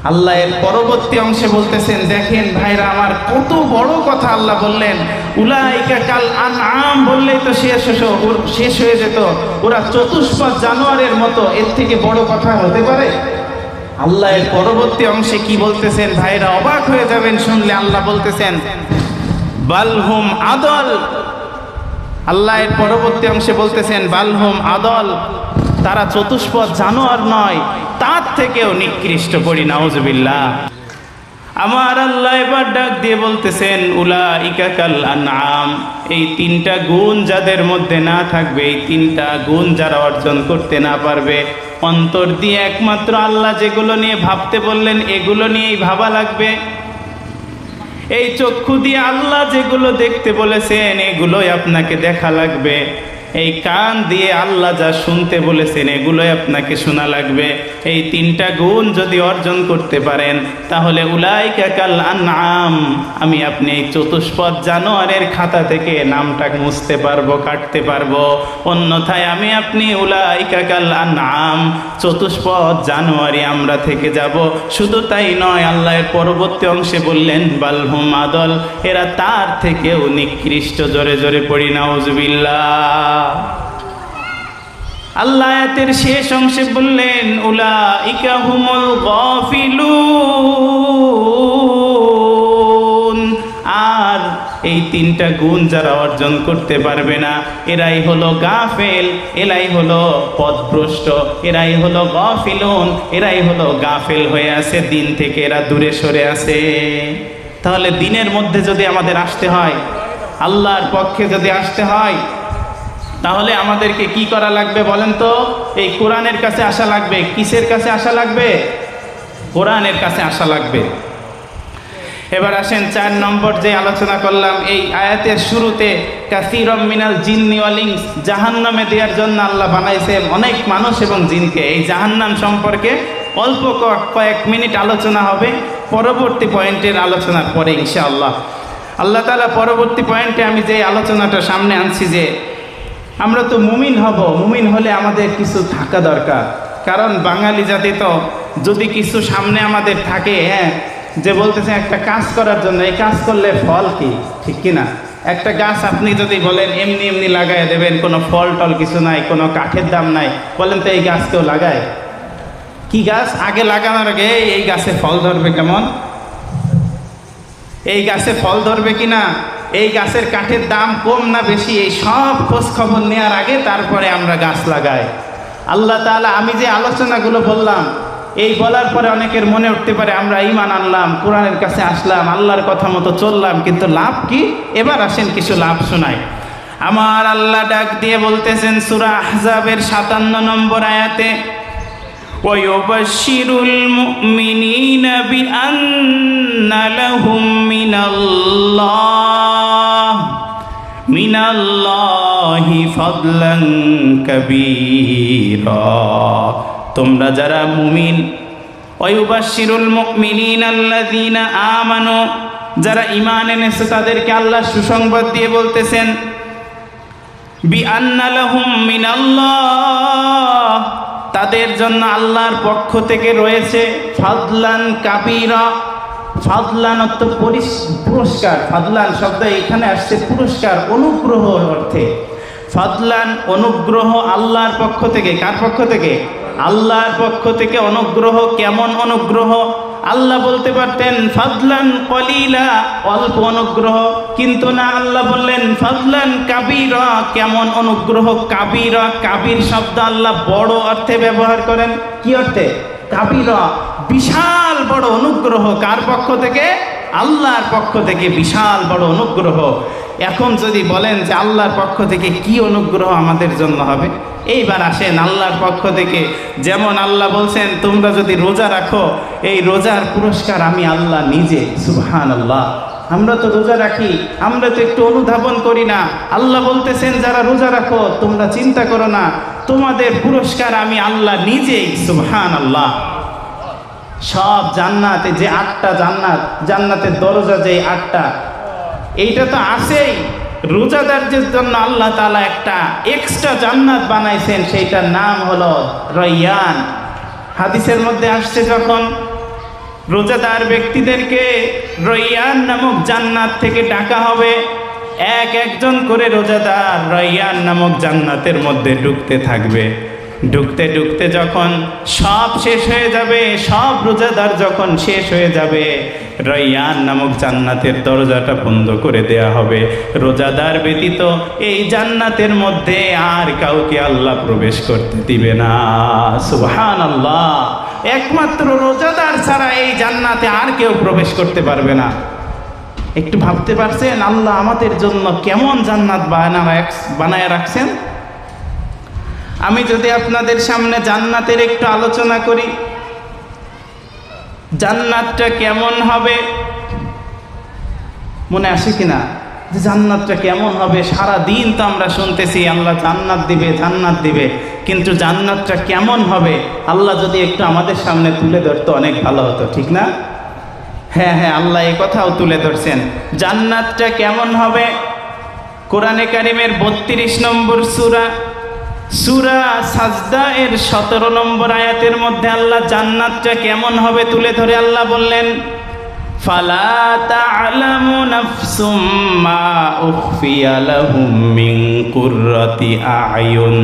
Speaker 1: আল্লাহ এর পরবর্তী অংশে বলতেছেন দেখেন ভাইরা আমার, কত বড় কথা আল্লাহ বললেন। উলাইকা কাল আনআম বললেই তো শেষ হয়ে যেত, ওরা চতুষ্পদ জানোয়ারের মতো, এর থেকে বড় কথা হতে পারে? আল্লাহ এর পরবর্তী অংশে কি বলতেছেন ভাইরা, অবাক হয়ে যাবেন শুনলে। আল্লাহ বলতেছেন বালহুম আদল, আল্লাহ এর পরবর্তী অংশে বলতেছেন বালহুম আদল, তারা চতুষ্পদ জানোয়ার নয়, তার থেকেও নিকৃষ্ট করি। নাউজুবিল্লাহ। আমার আল্লাহ এবার ডাক দিয়ে বলতেছেন উলাইকা কাল আনআম, এই 3টা গুণ যাদের মধ্যে না থাকবে, এই 3টা গুণ যারা অর্জন করতে না পারবে, অন্তর দিয়ে একমাত্র আল্লাহ যেগুলো নিয়ে ভাবতে বললেন এগুলো নিয়েই ভাবা লাগবে, এই চক্ষু দিয়ে আল্লাহ যেগুলো দেখতে বলেছেন এগুলোই আপনাকে দেখা লাগবে, এই কান দিয়ে আল্লাহ যা শুনতে বলেছেন এগুলোই আপনাকে শোনা লাগবে। এই 3টা গুণ যদি অর্জন করতে পারেন তাহলে উলাইকা কাল আনআম, আমি আপনি এই চতুষ্পদ জানোয়ারের খাতা থেকে নামটা মুছতে পারবো, কাটতে পারবো। অন্যথায় আমি আপনি উলাইকা কাল আনআম, চতুষ্পদ জানোয়ারি আমরা থেকে যাব। শুধু তাই নয়, আল্লাহর পরবর্তী অংশে বললেন বালহুম আদল, এরা তার থেকেও নিকৃষ্ট। জোরে জোরে পড়ি নাউজুবিল্লাহ। আল্লাহ আয়াতের শেষ অংশে বললেন উলাইকা হুমুল গাফিলুন, আর এই 3টা গুণ যারা অর্জন করতে পারবে না এরাই হলো গাফেল, এরাই হলো পথভ্রষ্ট, এরাই হলো গাফিলুন, এরাই হলো গাফেল হয়ে আছে, দিন থেকে এরা দূরে সরে আছে। তাহলে দিনের মধ্যে যদি আমাদের আসতে হয়, আল্লাহর পক্ষে যদি আসতে হয়, তাহলে আমাদেরকে কি করা লাগবে বলেন তো? এই কোরআনের কাছে আসা লাগবে। কিসের কাছে আসা লাগবে? কোরআনের কাছে আসা লাগবে। এবার আসেন 4 নম্বর যে আলোচনা করলাম, এই আয়াতের শুরুতে কাসীরাম মিনাল জিন্নি ওয়াল ইনস, জাহান্নামে দেওয়ার জন্য আল্লাহ বানাইছেন অনেক মানুষ এবং জিনকে। এই জাহান্নাম সম্পর্কে অল্প কয়েক মিনিট আলোচনা হবে পরবর্তী পয়েন্টের আলোচনার পরে ইনশাআল্লাহ। আল্লাহ তাআলা পরবর্তী পয়েন্টে আমি যে আলোচনাটা সামনে আনছি যে আমরা তো মুমিন হব, মুমিন হলে আমাদের কিছু থাকা দরকার। কারণ বাঙালি জাতি তো যদি কিছু সামনে আমাদের থাকে, হ্যাঁ, যে বলতেছে একটা কাজ করার জন্য, এই কাজ করলে ফল কি, ঠিক কি না? একটা গাছ আপনি যদি বলেন এমনি এমনি লাগায় দেবেন, কোনো ফল টল কিছু নাই, কোনো কাঠের দাম নাই, বলেন তো এই গাছ কেউ লাগায়? কি গাছ আগে লাগানোর আগে এই গাছে ফল ধরবে কেমন, এই গাছে ফল ধরবে কিনা, এই গাছের কাঠের দাম কম না বেশি, এই সব খোঁজ খবর নেওয়ার আগে তারপরে আমরা গাছ লাগাই। আল্লাহ তাআলা আমি যে আলোচনাগুলো বললাম, এই বলার পরে অনেকের মনে উঠতে পারে আমরা ঈমান আনলাম, কোরআনের কাছে আসলাম, আল্লাহর কথা মতো চললাম, কিন্তু লাভ কি? এবার আসেন কিছু লাভ শোনাই। আমার আল্লাহ ডাক দিয়ে বলতেছেন সূরা আহজাবের 57 নম্বর আয়াতে, ওয়ায়ুবাশশিরুল মুমিনিনা বিআন্না লাহুম মিনাল্লাহি ফাদলান কাবীরা। তোমরা যারা মুমিন, ওয়ায়ুবাশশিরুল মুমিনিনা আল্লাযীনা আমানু, যারা ঈমান এনেছে তাদেরকে আল্লাহ সুসংবাদ দিয়ে বলতেছেন বিআন্না লাহুম মিনাল্লাহ, তাদের জন্য আল্লাহর পক্ষ থেকে রয়েছে ফাদলান কাবীরা। ফাদলান অর্থ পুরস্কার, ফাদলান শব্দ এখানে আসছে পুরস্কার, অনুগ্রহ অর্থে। ফাদলান অনুগ্রহ আল্লাহর পক্ষ থেকে। কার পক্ষ থেকে? আল্লাহর পক্ষ থেকে অনুগ্রহ। কেমন অনুগ্রহ? আল্লাহ বলতে পারতেন ফাদলান কলিলা, অল্প অনুগ্রহ, কিন্তু না, আল্লাহ বললেন ফাদলান কাবীরা। কেমন অনুগ্রহ? কাবীরা, কাবীর শব্দ আল্লাহ বড় অর্থে ব্যবহার করেন। কি অর্থে? কাবীরা, বিশাল বড় অনুগ্রহ। কার পক্ষ থেকে? আল্লাহর পক্ষ থেকে বিশাল বড় অনুগ্রহ। এখন যদি বলেন যে আল্লাহর পক্ষ থেকে কি অনুগ্রহ আমাদের জন্য হবে, এইবার আসেন আল্লাহর পক্ষ থেকে। যেমন আল্লাহ বলছেন তোমরা যদি রোজা রাখো, এই রোজার পুরস্কার আমি আল্লাহ নিজে। সুবহানাল্লাহ। আমরা তো রোজা রাখি, আমরা তো একটু অনুধাবন করি না। আল্লাহ বলতেছেন যারা রোজা রাখো তোমরা চিন্তা করো না, তোমাদের পুরস্কার আমি আল্লাহ নিজেই। সুবহানাল্লাহ। সব জান্নাতে যে 8টা জান্নাত, জান্নাতের দরজা যে 8টা, এইটা তো আছেই। রোজাদারদের জন্য আল্লাহ তাআলা একটা এক্সট্রা জান্নাত বানাইছেন, সেইটার নাম হলো রায়্যান। হাদিসের মধ্যে আসছে যখন রোজাদার ব্যক্তিদেরকে রায়্যান নামক জান্নাত থেকে ডাকা হবে, একজন করে রোজাদার রায়্যান নামক জান্নাতের মধ্যে ঢুকতে থাকবে। ঢুকতে ঢুকতে যখন সব শেষ হয়ে যাবে, সব রোজাদার যখন শেষ হয়ে যাবে, রায়্যান নামক জান্নাতের দরজাটা বন্ধ করে দেয়া হবে। রোজাদার ব্যতীত এই জান্নাতের মধ্যে আর কাউকে আল্লাহ প্রবেশ করতে দিবে না। সুবহানাল্লাহ। একমাত্র রোজাদার ছাড়া এই জান্নাতে আর কেউ প্রবেশ করতে পারবে না। একটু ভাবতে পারছেন আল্লাহ আমাদের জন্য কেমন জান্নাত বানায় রাখছেন? আমি যদি আপনাদের সামনে জান্নাতের একটু আলোচনা করি, জান্নাতটা কেমন হবে মনে আসে কিনা? যে জান্নাতটা কেমন হবে? সারা দিন তো আমরা শুনতেছি আল্লাহ জান্নাত দিবে, জান্নাত দিবে, কিন্তু জান্নাতটা কেমন হবে আল্লাহ যদি একটু আমাদের সামনে তুলে ধরতো অনেক ভালো হতো, ঠিক না? হ্যাঁ হ্যাঁ, আল্লাহ এই কথাও তুলে ধরছেন। জান্নাতটা কেমন হবে? কোরআনে কারিমের 32 নম্বর সূরা সাজদা এর 17 নম্বর আয়াতের মধ্যে আল্লাহ জান্নাতটা কেমন হবে তুলে ধরে আল্লাহ বললেন, ফালা তা'লামু নাফসুম মা উখফিয়া লাহুম মিন কুররাতি আ'য়ুন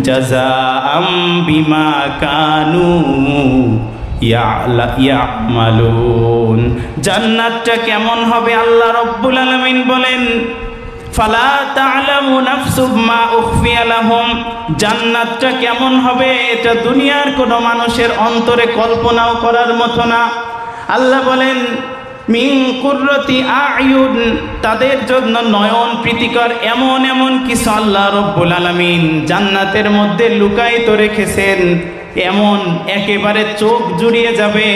Speaker 1: জাযাআম বিমা কানু ইয়া'মালুন। জান্নাতটা কেমন হবে আল্লাহ রাব্বুল আলামিন বলেন, ফালা তা'লামু নাফসুম মা উখফিয়া লাহুম। জান্নাতটা কেমন হবে এটা দুনিয়ার কোনো মানুষের অন্তরে কল্পনাও করার মতো না। আল্লাহ বলেন মিন কুররাতি আ'য়ুন, তাদের জন্য নয়ন প্রীতিকর এমন এমন কিছু আল্লাহ রাব্বুল আলামিন জান্নাতের মধ্যে লুকায়িত রেখেছেন, এমন একেবারে চোখ জুড়িয়ে যাবে,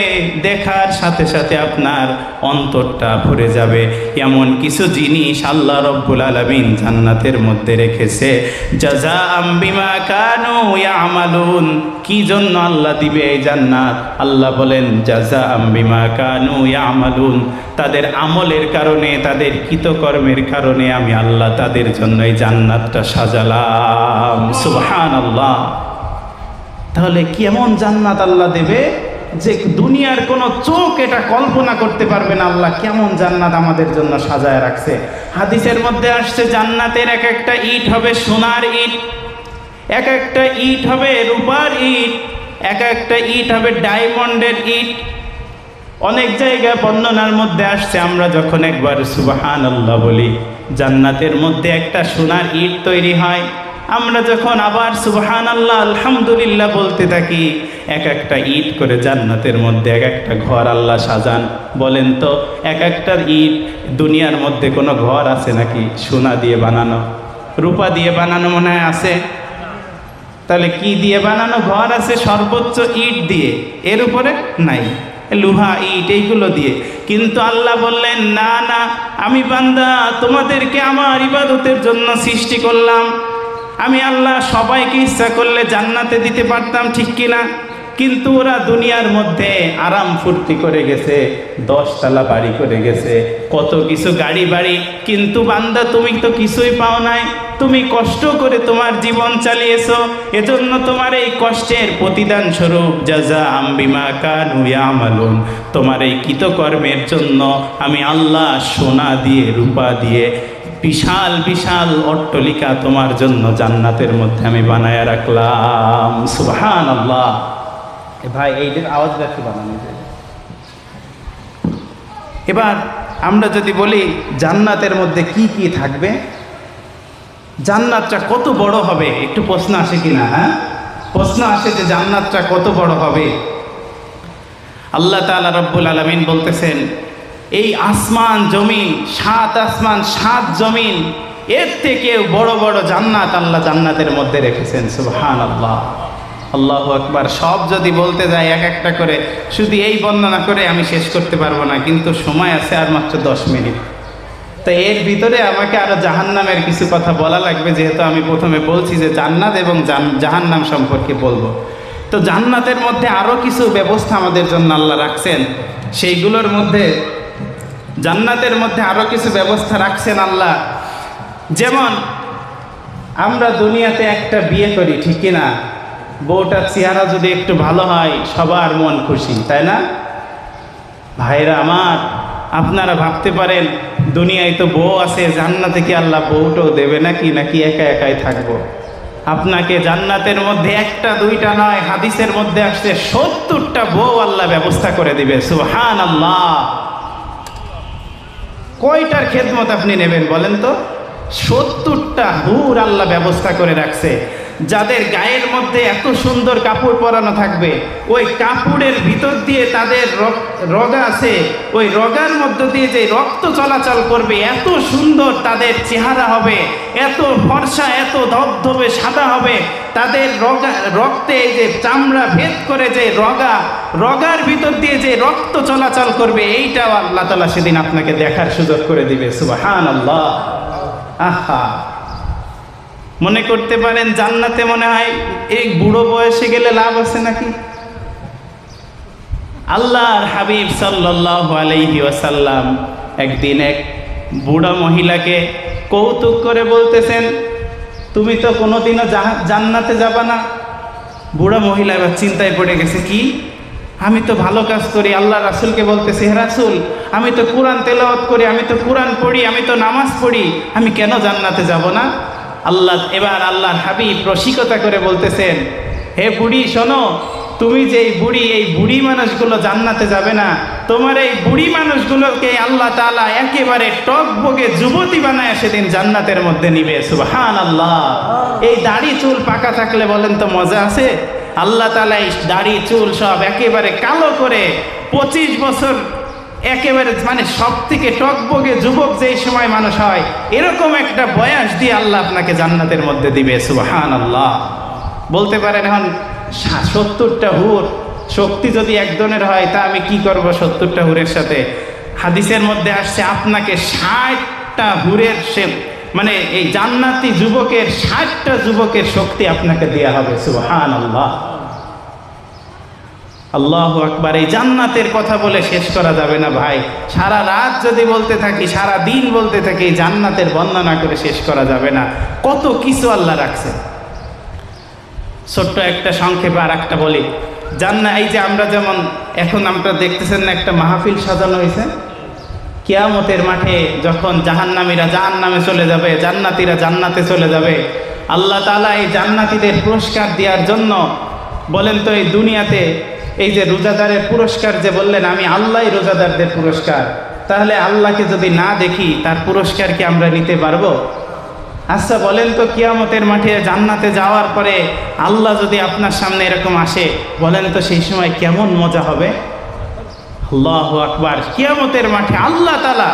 Speaker 1: দেখার সাথে সাথে আপনার অন্তরটা ভরে যাবে। এমন কিছু জিনিস আল্লাহ রাব্বুল আলামিন জান্নাতের মধ্যে রেখেছে। জাযাআম বিমা কানু ইয়ামালুন। কি জন্য আল্লাহ দিবে এই জান্নাত? আল্লাহ বলেন জাযাআম বিমা কানু ইয়ামালুন। তাদের আমলের কারণে, তাদের কৃতকর্মের কারণে আমি আল্লাহ তাদের জন্য এই জান্নাতটা সাজালাম। সুবহানাল্লাহ। তাহলে কেমন জান্নাত আল্লাহ দেবে যে দুনিয়ার কোনো চোখ এটা কল্পনা করতে পারবে না আল্লাহ কেমন জান্নাত আমাদের জন্য সাজায় রাখছে। হাদিসের মধ্যে আসছে জান্নাতের এক একটা ইট হবে সোনার ইট, এক একটা ইট হবে রূপার ইট, এক একটা ইট হবে ডায়মন্ডের ইট। অনেক জায়গায় বর্ণনার মধ্যে আসছে আমরা যখন একবার সুবহানাল্লাহ বলি, জান্নাতের মধ্যে একটা সোনার ইট তৈরি হয়। আমরা যখন আবার সুবহানাল্লাহ আলহামদুলিল্লাহ বলতে থাকি, এক একটা ইট করে জান্নাতের মধ্যে এক একটা ঘর আল্লাহ সাজান। বলেন তো এক একটা ইট দুনিয়ার মধ্যে কোনো ঘর আছে নাকি সোনা দিয়ে বানানো? রূপা দিয়ে বানানো মনে হয় আছে। তাহলে কি দিয়ে বানানো ঘর আছে? সর্বোচ্চ ইট দিয়ে, এর উপরে নাই, লোহা ইট এইগুলো দিয়ে। কিন্তু আল্লাহ বললেন না না, আমি বান্দা তোমাদেরকে আমার ইবাদতের জন্য সৃষ্টি করলাম। আমি আল্লাহ সবাইকে ইচ্ছা করলে জান্নাতে দিতে পারতাম, ঠিক কিনা? কিন্তু ওরা দুনিয়ার মধ্যে আরাম ফুর্তি করে গেছে, 10 তলা বাড়ি করে গেছে, কত কিছু গাড়ি বাড়ি। কিন্তু বান্দা তুমি তো কিছুই পাও নাই, তুমি কষ্ট করে তোমার জীবন চালিয়েছো, এজন্য তোমার এই কষ্টের প্রতিদান স্বরূপ জাযাআম বিমা কানু ইয়ামালুন, তোমার এই কৃতকর্মের জন্য আমি আল্লাহ সোনা দিয়ে রূপা দিয়ে বিশাল বিশাল অট্টালিকা তোমার জন্য জান্নাতের মধ্যে আমি বানায়া রাখলাম। সুবহানাল্লাহ। ভাই এইটার আওয়াজ রাখতে বানানো যায়। এবার আমরা যদি বলি জান্নাতের মধ্যে কি কি থাকবে, জান্নাতটা কত বড় হবে, একটু প্রশ্ন আসে কিনা? হ্যাঁ, প্রশ্ন আসে যে জান্নাতটা কত বড় হবে। আল্লাহ তাআলা রব্বুল আলামিন বলতেছেন, এই আসমান জমিন, 7 আসমান 7 জমিন, এর থেকেও বড় বড় জান্নাত আল্লাহ জান্নাতের মধ্যে রেখেছেন। সুবহানাল্লাহ, আল্লাহু আকবার। সব যদি বলতে যাই এক একটা করে, শুধু এই বর্ণনা করে আমি শেষ করতে পারবো না, কিন্তু সময় আছে আর মাত্র 10 মিনিট। তো এর ভিতরে আমাকে আরো জাহান্নামের কিছু কথা বলা লাগবে, যেহেতু আমি প্রথমে বলছি যে জান্নাত এবং জাহান্নাম সম্পর্কে বলবো। তো জান্নাতের মধ্যে আরো কিছু ব্যবস্থা আমাদের জন্য আল্লাহ রাখছেন, সেইগুলোর মধ্যে জান্নাতের মধ্যে আরো কিছু ব্যবস্থা রাখছেন আল্লাহ। যেমন আমরা দুনিয়াতে একটা বিয়ে করি, ঠিক কিনা? বউটার চেহারা যদি একটু ভালো হয় সবার মন খুশি, তাই না? ভাইরা আমার, আপনারা ভাবতে পারেন দুনিয়ায় তো বউ আছে, জান্নাতে কি আল্লাহ বউটাও দেবে নাকি, নাকি একা একাই থাকবো? আপনাকে জান্নাতের মধ্যে একটা দুইটা নয়, হাদিসের মধ্যে আসছে 70টা বউ আল্লাহ ব্যবস্থা করে দিবে। সুবহানাল্লাহ। কয়টার খেদমত আপনি নেবেন বলেন তো? 70টা হুর আল্লাহ ব্যবস্থা করে রাখছে, যাদের গায়ের মধ্যে এত সুন্দর কাপড় পরানো থাকবে, ওই কাপড়ের ভিতর দিয়ে তাদের রগা আছে, ওই রগার মধ্য দিয়ে যে রক্ত চলাচল করবে, এত সুন্দর তাদের চেহারা হবে, এত ফর্সা, এত ধবধবে সাদা হবে, তাদের রক্তে এই যে চামড়া ভেদ করে যে রগার ভিতর দিয়ে যে রক্ত চলাচল করবে, এইটাও আল্লাহ তাআলা সেদিন আপনাকে দেখার সুযোগ করে দিবে। সুবহানাল্লাহ। আহা, মনে করতে পারেন জান্নাতে মনে হয় এই বুড়ো বয়সে গেলে লাভ আছে নাকি? আল্লাহর হাবিব সাল্লাল্লাহু আলাইহি ওয়াসাল্লাম একদিন এক বুড়া মহিলাকে কৌতুক করে বলতেছেন, তুমি তো কোনোদিনও জান্নাতে যাবা না। বুড়া মহিলা এবার চিন্তায় পড়ে গেছে, কি আমি তো ভালো কাজ করি। আল্লাহ রাসূলকে বলতেছে, হে রাসূল, আমি তো কোরআন তেলাওয়াত করি, আমি তো কোরআন পড়ি, আমি তো নামাজ পড়ি, আমি কেন জান্নাতে যাব না? এবার আল্লাহর হাবিব রসিকতা করে বলতেছেন, হে বুড়ি শোনো, তুমি যে এই বুড়ি মানুষগুলো জান্নাতে যাবে না, তোমার এই বুড়ি মানুষগুলোকে আল্লাহ তাআলা একেবারে টকবগে যুবতী বানায় সেদিন জান্নাতের মধ্যে নিবে। সুবহানাল্লাহ। এই দাড়ি চুল পাকা থাকলে বলেন তো মজা আছে? আল্লাহ তাআলা এই দাড়ি চুল সব একেবারে কালো করে 25 বছর একেবারে মানে সব থেকে টকবগে যুবক যেই সময় মানুষ হয়, এরকম একটা বয়স দিয়ে আল্লাহ আপনাকে জান্নাতের মধ্যে দিবে। সুবহানাল্লাহ। বলতে পারেন এখন 70টা হুর শক্তি যদি একজনের হয়, তা আমি কি করব 70টা হুরের সাথে? হাদিসের মধ্যে আসছে আপনাকে 60টা হুরের মানে এই জান্নাতি যুবকের 60টা যুবকের শক্তি আপনাকে দেয়া হবে। সুবহানাল্লাহ। আল্লাহু আকবার। এই জান্নাতের কথা বলে শেষ করা যাবে না ভাই। সারা রাত যদি বলতে থাকি, সারা দিন বলতে থাকি, জান্নাতের বর্ণনা করে শেষ করা যাবে না। কত কিছু আল্লাহ রাখছে। ছোট্ট একটা সংক্ষেপে আর একটা বলি। এই যে আমরা যেমন এখন আমরা দেখতেছেন না, একটা মাহফিল সাজানো হয়েছে, কিয়ামতের মাঠে যখন জাহান্নামীরা জাহান্নামে চলে যাবে, জান্নাতীরা জান্নাতে চলে যাবে, আল্লাহ তাআলা এই জান্নাতীদের পুরস্কার দেওয়ার জন্য বলেন তো, এই দুনিয়াতে এই যে রোজাদারের পুরস্কার যে বললেন, আমি আল্লাহই রোজাদারদের পুরস্কার, তাহলে আল্লাহকে যদি না দেখি তার পুরস্কার কি আমরা নিতে পারবো? আচ্ছা বলেন তো, কিয়ামতের মাঠে জান্নাতে যাওয়ার পরে আল্লাহ যদি আপনার সামনে এরকম আসে, বলেন তো সেই সময় কেমন মজা হবে? আল্লাহু আকবার। কিয়ামতের মাঠে আল্লাহ তাআলা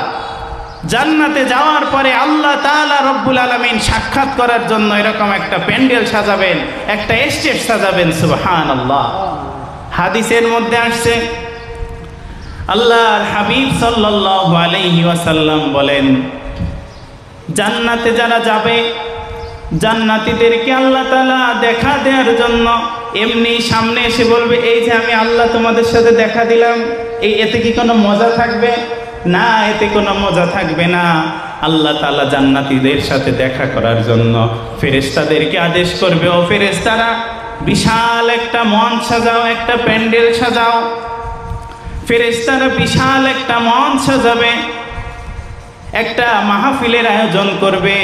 Speaker 1: জান্নাতে যাওয়ার পরে আল্লাহ তাআলা রব্বুল আলামিন সাক্ষাৎ করার জন্য এরকম একটা প্যান্ডেল সাজাবেন, একটা স্টেজ সাজাবেন। সুবহানাল্লাহ। হাদিসের মধ্যে আসছে আল্লাহর হাবিব সাল্লাল্লাহু আলাইহি ওয়াসাল্লাম বলেন, জান্নাতে যারা যাবে জান্নাতীদেরকে আল্লাহ তাআলা দেখা দেওয়ার জন্য এমনি সামনে এসে বলবে, এই যে আমি আল্লাহ তোমাদের সাথে দেখা দিলাম, এতে কি কোনো মজা থাকবে? না, এতে কোনো মজা থাকবে না। আল্লাহ তাআলা জান্নাতীদের সাথে দেখা করার জন্য ফেরেশতাদেরকে আদেশ করবে, ও ফেরেশতারা বিশাল একটা মঞ্চ সাজাও, একটা প্যান্ডেল সাজাও। ফেরেশতারা বিশাল একটা মঞ্চ সাজাবে, একটা মাহফিলের আয়োজন করবে।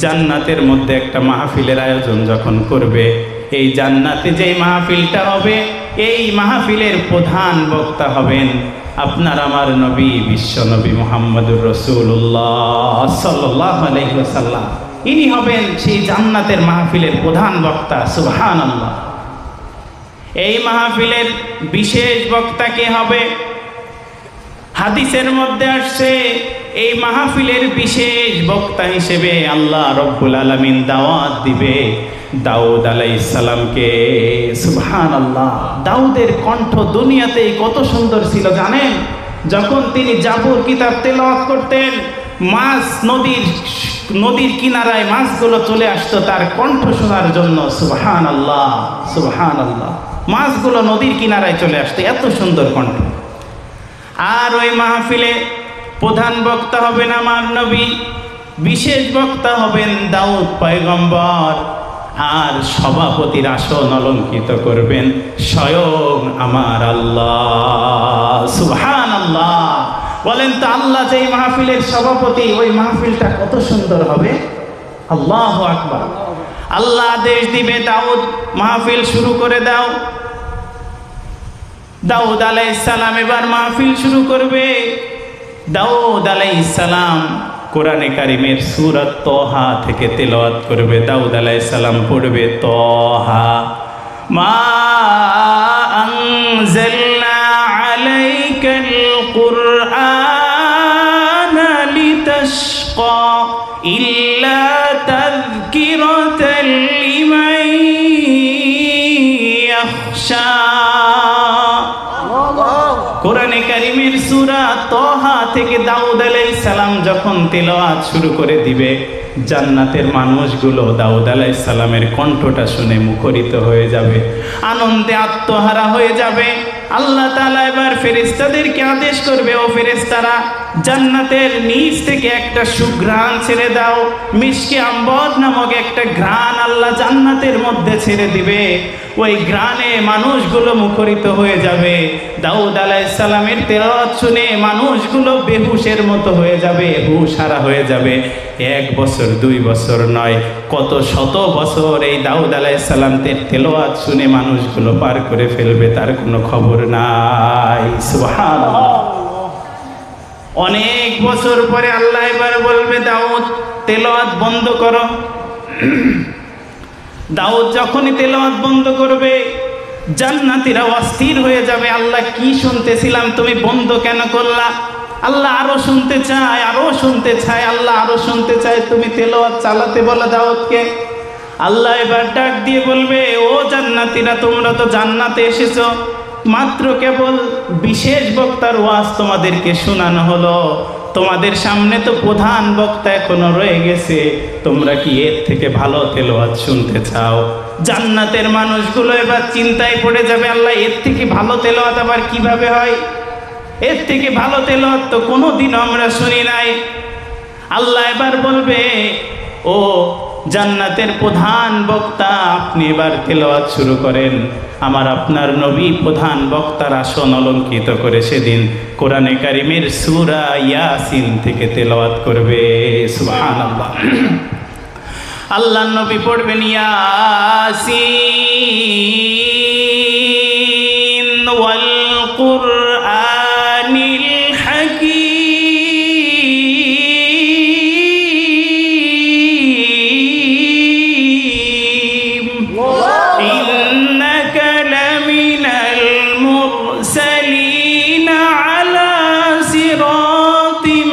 Speaker 1: জান্নাতের মধ্যে একটা মাহফিলের আয়োজন যখন করবে, এই জান্নাতে যেই মাহফিলটা হবে, এই মাহফিলের প্রধান বক্তা হবেন আপনার আমার নবী, বিশ্ব নবী মুহাম্মদুর রাসূলুল্লাহ সাল্লাল্লাহু আলাইহি ওয়াসাল্লাম। ইনি হবেন সেই জান্নাতের মাহফিলের প্রধান বক্তা। সুবহানাল্লাহ। এই মাহফিলের বিশেষ বক্তা কে হবে? হাদিসের মধ্যে আসছে এই মাহফিলের বিশেষ বক্তা হিসেবে আল্লাহ রব্বুল আলামিন দাওয়াত দিবে দাউদ আলাইহিস সালামকে। সুবহানাল্লাহ। দাউদের কণ্ঠ দুনিয়াতে কত সুন্দর ছিল জানেন? যখন তিনি জাবুর কিতাব তেলাওয়াত করতেন, মাছ নদীর কিনারায় মাছগুলো চলে আসতো তার কণ্ঠ শোনার জন্য। সুবহানাল্লাহ, সুবহানাল্লাহ। মাছগুলো নদীর কিনারায় চলে আসতো, এত সুন্দর কণ্ঠ। আর ওই মাহফিলে প্রধান বক্তা হবেন আমার নবী, বিশেষ বক্তা হবেন দাউদ পয়গম্বর, আর সভাপতির আসন অলঙ্কিত করবেন স্বয়ং আমার আল্লাহ। সুবহানাল্লাহ। বলেন তো আল্লাহ যে মাহফিলের সভাপতি, ওই মাহফিলটা কত সুন্দর হবে। আল্লাহু আকবার। আল্লাহ আদেশ দিবে, দাউদ মাহফিল শুরু করে দাও। দাউদ আলাইহিস সালাম এবার মাহফিল শুরু করবে। দাউদ আলাইহিস সালাম কোরআনে কারিমের সূরা তহা থেকে তেলাওয়াত করবে। দাউদ আলাইহিস সালাম পড়বে, তহা মা আনজালনা আলাইকাল কুরআনা লিতাশকা ইল্লা তাযকিরাতাল লিমান ইয়াখশা। কোরআনে কারিমের সূরা তহা থেকে দাউদ আলাইহিস সালাম যখন তেলাওয়াত শুরু করে দিবে, জান্নাতের মানুষগুলো দাউদ আলাইহিস সালামের কণ্ঠটা শুনে মুখরিত হয়ে যাবে, আনন্দে আত্মহারা হয়ে যাবে। আল্লাহ তাআলা এবার ফেরেশতাদেরকে আদেশ করবে, ও ফেরেশতারা জান্নাতের নিচ থেকে একটা সুঘ্রাণ ছেড়ে দাও। মিশকে আম্বর নামক একটা ঘ্রাণ আল্লাহ জান্নাতের মধ্যে ছেড়ে দিবে। ওই ঘ্রাণে মানুষগুলো মুখরিত হয়ে যাবে। দাউদ আলাইহিস সালামের তেলাওয়াত শুনে মানুষগুলো বেহুশের মতো হয়ে যাবে, হুঁশহারা হয়ে যাবে। 1 বছর 2 বছর নয়, কত শত বছর এই দাউদ আলাইহিস সালামের তেলাওয়াত শুনে মানুষগুলো পার করে ফেলবে, তার কোনো খবর নাই। সুবহানাল্লাহ। অনেক বছর পরে আল্লাহ এবার বলবে, দাউদ তেলাওয়াত বন্ধ করো। দাউদ যখনই তেলাওয়াত বন্ধ করবে, জান্নাতীরা অস্থির হয়ে যাবে, আল্লাহ কি শুনতেছিলাম, তুমি বন্ধ কেন করলা? আল্লাহ আরো শুনতে চায়, আরো শুনতে চায়, আল্লাহ আরো শুনতে চায়, তুমি তেলাওয়াত চালাতে বলো দাউদকে। আল্লাহ এবার ডাক দিয়ে বলবে, ও জান্নাতীরা, তোমরা তো জান্নাতে এসেছো, মাত্র কেবল বিশেষ বক্তার ওয়াজ তোমাদেরকে শোনানো হলো, তোমাদের সামনে তো প্রধান বক্তা এখনো রয়ে গেছে, তোমরা কি এর থেকে ভালো তেলাওয়াত শুনতে চাও? জান্নাতের মানুষগুলো এবার চিন্তায় পড়ে যাবে, আল্লাহ এর থেকে ভালো তেলাওয়াত আবার কিভাবে হয়? এর থেকে ভালো তেলাওয়াত তো কোনোদিনও আমরা শুনি নাই। আল্লাহ এবার বলবে, ও জান্নাতের প্রধান বক্তা, আপনি এবার তেলাওয়াত শুরু করেন। আমার আপনার নবী প্রধান বক্তার আসন অলঙ্কিত করে সেদিন কোরআনে কারিমের সূরা ইয়াসিন থেকে তেলাওয়াত করবে। সুবহানাল্লাহ। আল্লাহর নবী পড়বেন ইয়াসিন ওয়াল কুরআনিল হাকীম ইন্নাকা লামিনাল মুরসালিন আলা সিরাতিম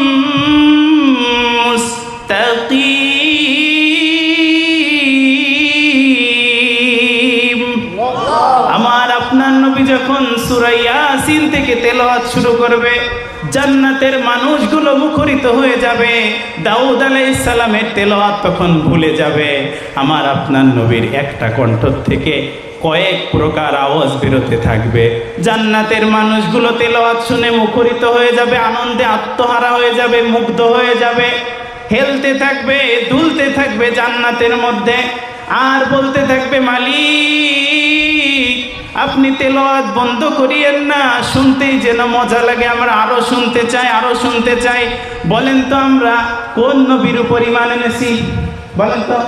Speaker 1: আপনার নবী যখন সূরা ইয়াসিন থেকে তেলাওয়াত শুরু করবে, জান্নাতের মানুষগুলো মুখরিত হয়ে যাবে। দাউদ আলাইহিস সালামের তেলাওয়াত তখন ভুলে যাবে। আমার আপনার নবীর একটা কণ্ঠ থেকে কয়েক প্রকার আওয়াজ বেরোতে থাকবে। জান্নাতের মানুষগুলো তেলাওয়াত শুনে মুখরিত হয়ে যাবে, আনন্দে আত্মহারা হয়ে যাবে, মুগ্ধ হয়ে যাবে, হেলতে থাকবে, দুলতে থাকবে জান্নাতের মধ্যে, আর বলতে থাকবে, মালিক আপনি তেলাওয়াত বন্ধ করিয়েন না, শুনতেই যেন মজা লাগে, আমরা আরো শুনতে চাই, আরো শুনতে চাই। বলেন তো আমরা কোন নবীর উপর ঈমান এনেছি? বলেন তো,